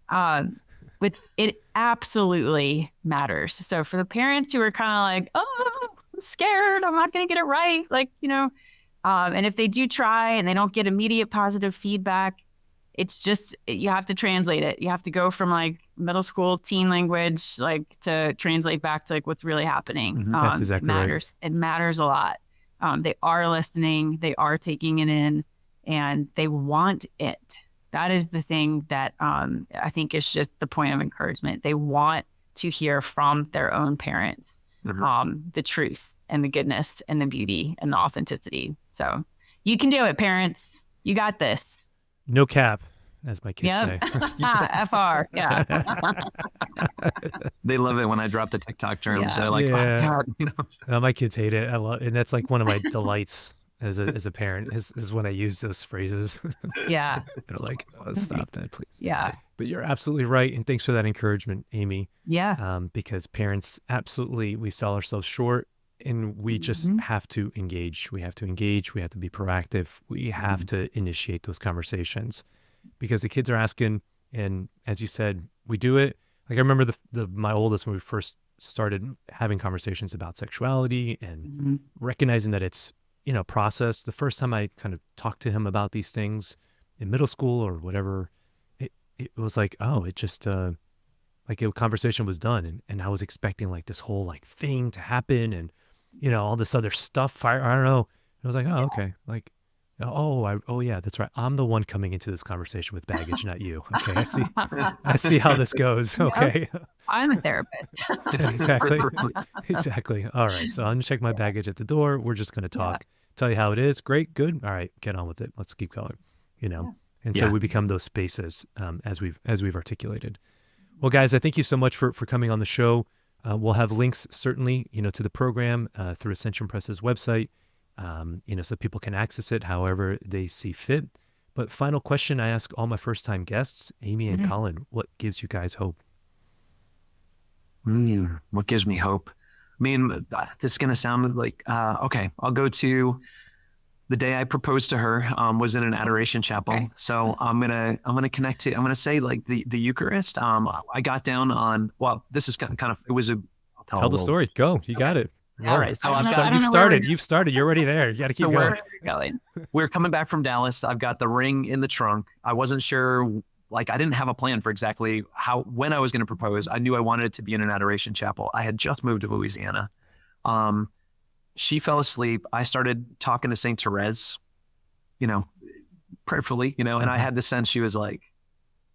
But it absolutely matters. So for the parents who are kind of like, oh, I'm scared, I'm not going to get it right. And if they do try and they don't get immediate positive feedback, it's just, you have to translate it. You have to go from middle school teen language, to translate back to what's really happening. That's exactly it matters. Right. It matters a lot. They are listening, they are taking it in, and they want it. That is the thing that I think is just the point of encouragement. They want to hear from their own parents the truth and the goodness and the beauty and the authenticity. So you can do it, parents. You got this. No cap, as my kids say. FR, yeah. They love it when I drop the TikTok terms. Yeah. They're like, oh, God. My kids hate it. I love, and that's one of my delights. as a parent is when I use those phrases. Yeah. They're like, oh, stop that, please. Yeah. But you're absolutely right. And thanks for that encouragement, Amy. Yeah. Because parents, absolutely, we sell ourselves short and we just have to engage. We have to engage. We have to be proactive. We have to initiate those conversations because the kids are asking. And as you said, we do it. Like I remember my oldest, when we first started having conversations about sexuality and recognizing that it's, process. The first time I kind of talked to him about these things in middle school or whatever, it was like, oh, it just, like a conversation was done. And I was expecting like this whole like thing to happen and, all this other stuff. I don't know. I was like, oh, okay. Like, oh yeah, that's right. I'm the one coming into this conversation with baggage, not you. Okay. I see how this goes. Okay. I'm a therapist. Exactly. Exactly. All right. So I'm going to check my baggage at the door. We're just going to talk, tell you how it is. Great. Good. All right. Get on with it. Let's keep going, And so we become those spaces as we've articulated. Well, guys, I thank you so much for coming on the show. We'll have links certainly, to the program through Ascension Press's website, so people can access it however they see fit. But final question I ask all my first-time guests, Amy and Colin, what gives you guys hope? What gives me hope? I mean, this is going to sound like, okay, I'll go to the day I proposed to her was in an adoration chapel. Okay. So I'm gonna connect to. I'm gonna say like the Eucharist. I got down on. Well, this is kind of. It was a. I'll tell the story. Go. You got it. All right. So You've started. You're already there. You got to keep going. We're coming back from Dallas. I've got the ring in the trunk. I wasn't sure. Like I didn't have a plan for exactly when I was going to propose. I knew I wanted it to be in an adoration chapel. I had just moved to Louisiana. She fell asleep. I started talking to Saint Therese, prayerfully, and I had the sense she was like,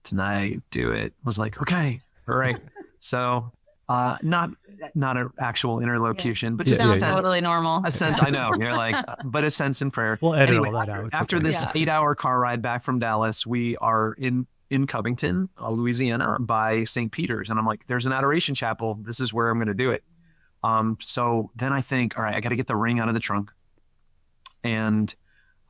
tonight, do it. I was like, okay, all right. So, not an actual interlocution, but just a sense. Totally normal. A sense, I know. You're like, but a sense in prayer. We'll edit all that out. It's after this 8-hour car ride back from Dallas, we are in Covington, Louisiana, by St. Peter's. And I'm like, there's an adoration chapel. This is where I'm going to do it. So then I think, all right, I got to get the ring out of the trunk. And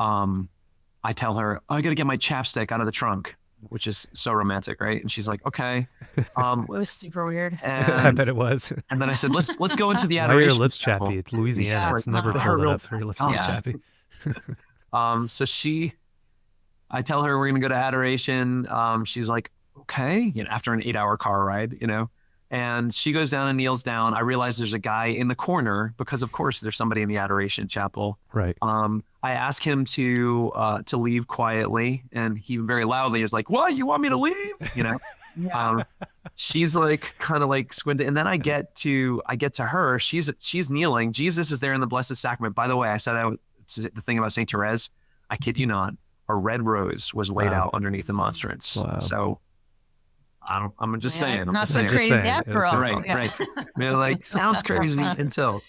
I tell her, I got to get my chapstick out of the trunk, which is so romantic, right? And she's like, okay. It was super weird. I bet it was. And then I said, let's go into the adoration. Why are your lips chappy? It's Louisiana. It's never cold enough for your lips to be chappy. So I tell her we're going to go to adoration. She's like, okay. After an 8-hour car ride, and she goes down and kneels down. I realize there's a guy in the corner because, of course, there's somebody in the adoration chapel. Right. I ask him to leave quietly, and he very loudly is like, "What? You want me to leave?" She's like kind of like squinting, and then I get to her. She's kneeling. Jesus is there in the Blessed Sacrament. By the way, I said the thing about Saint Therese. I kid you not. A red rose was laid out underneath the monstrance. Wow. So. I'm just saying. I'm not just so saying. crazy after all. Right. Like, sounds crazy until,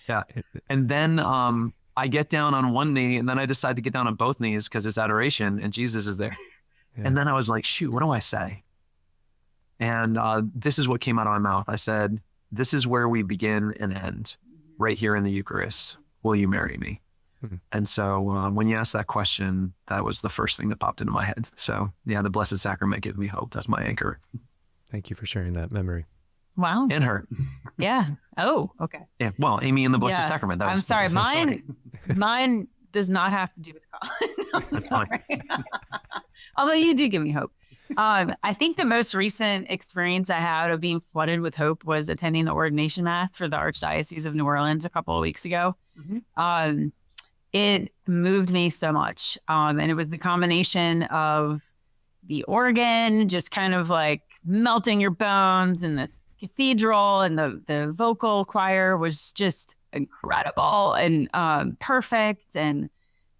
And then I get down on one knee and then I decide to get down on both knees because it's adoration and Jesus is there. Yeah. And then I was like, shoot, what do I say? And this is what came out of my mouth. I said, this is where we begin and end, right here in the Eucharist. Will you marry me? Mm-hmm. And so when you asked that question, that was the first thing that popped into my head. So yeah, the Blessed Sacrament gives me hope. That's my anchor. Thank you for sharing that memory. Wow. And her. Yeah. Oh, okay. Yeah. Well, Amy and the Blessed Sacrament. I'm sorry. Mine does not have to do with Colin. That's fine. Although you do give me hope. I think the most recent experience I had of being flooded with hope was attending the ordination mass for the Archdiocese of New Orleans a couple of weeks ago. Mm-hmm. It moved me so much. And it was the combination of the organ just kind of like melting your bones, and this cathedral and the vocal choir was just incredible and perfect, and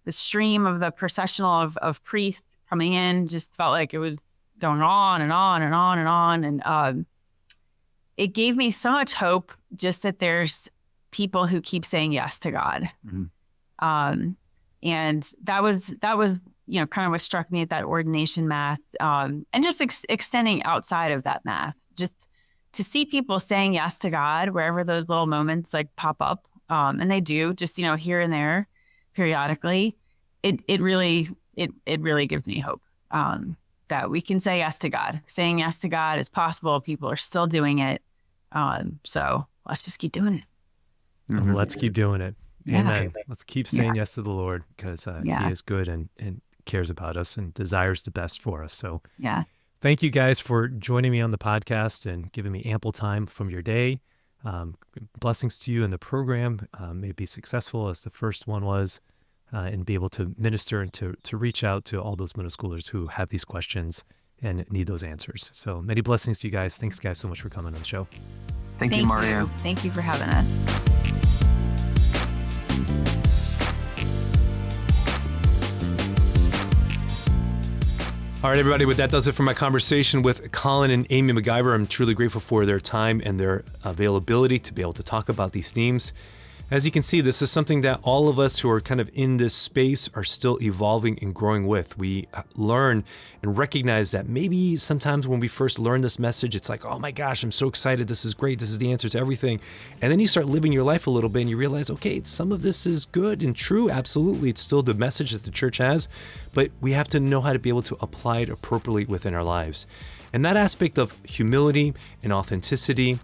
the stream of the processional of priests coming in just felt like it was going on and on and on and on, and it gave me so much hope just that there's people who keep saying yes to God. Mm-hmm. And that was kind of what struck me at that ordination mass, and just extending outside of that mass, just to see people saying yes to God wherever those little moments like pop up. And they do just, here and there. periodically, it really gives me hope that we can say yes to God. Saying yes to God is possible. People are still doing it. So let's just keep doing it. Mm-hmm. Let's keep doing it. Yeah. Amen. Let's keep saying yes to the Lord, because He is good and cares about us and desires the best for us. So thank you guys for joining me on the podcast and giving me ample time from your day. Blessings to you in the program. May it be successful as the first one was, and be able to minister and to reach out to all those middle schoolers who have these questions and need those answers. So many blessings to you guys. Thanks guys so much for coming on the show. Thank you, Mario. Thank you for having us. All right, everybody, with that does it for my conversation with Colin and Amy MacGyver. I'm truly grateful for their time and their availability to be able to talk about these themes. As you can see, this is something that all of us who are kind of in this space are still evolving and growing with. We learn and recognize that maybe sometimes when we first learn this message, it's like, oh my gosh, I'm so excited. This is great. This is the answer to everything. And then you start living your life a little bit and you realize, okay, some of this is good and true. Absolutely. It's still the message that the church has, but we have to know how to be able to apply it appropriately within our lives. And that aspect of humility and authenticity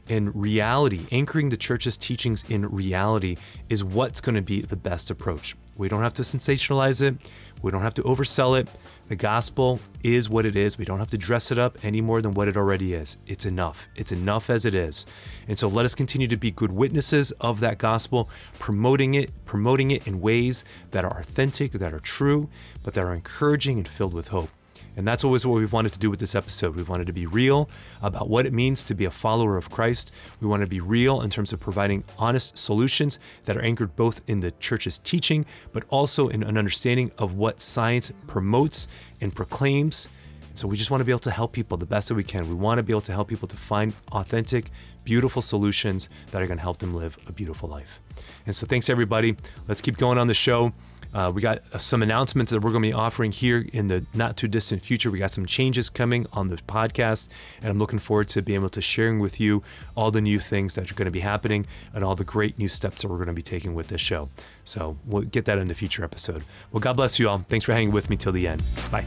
and reality, anchoring the church's teachings in reality, is what's going to be the best approach. We don't have to sensationalize it. We don't have to oversell it. The gospel is what it is. We don't have to dress it up any more than what it already is. It's enough. It's enough as it is. And so let us continue to be good witnesses of that gospel, promoting it in ways that are authentic, that are true, but that are encouraging and filled with hope. And that's always what we've wanted to do with this episode. We wanted to be real about what it means to be a follower of Christ. We want to be real in terms of providing honest solutions that are anchored both in the church's teaching, but also in an understanding of what science promotes and proclaims. So we just want to be able to help people the best that we can. We want to be able to help people to find authentic, beautiful solutions that are going to help them live a beautiful life. And so thanks, everybody. Let's keep going on the show. We got some announcements that we're going to be offering here in the not too distant future. We got some changes coming on the podcast, and I'm looking forward to being able to sharing with you all the new things that are going to be happening and all the great new steps that we're going to be taking with this show. So we'll get that in the future episode. Well, God bless you all. Thanks for hanging with me till the end. Bye.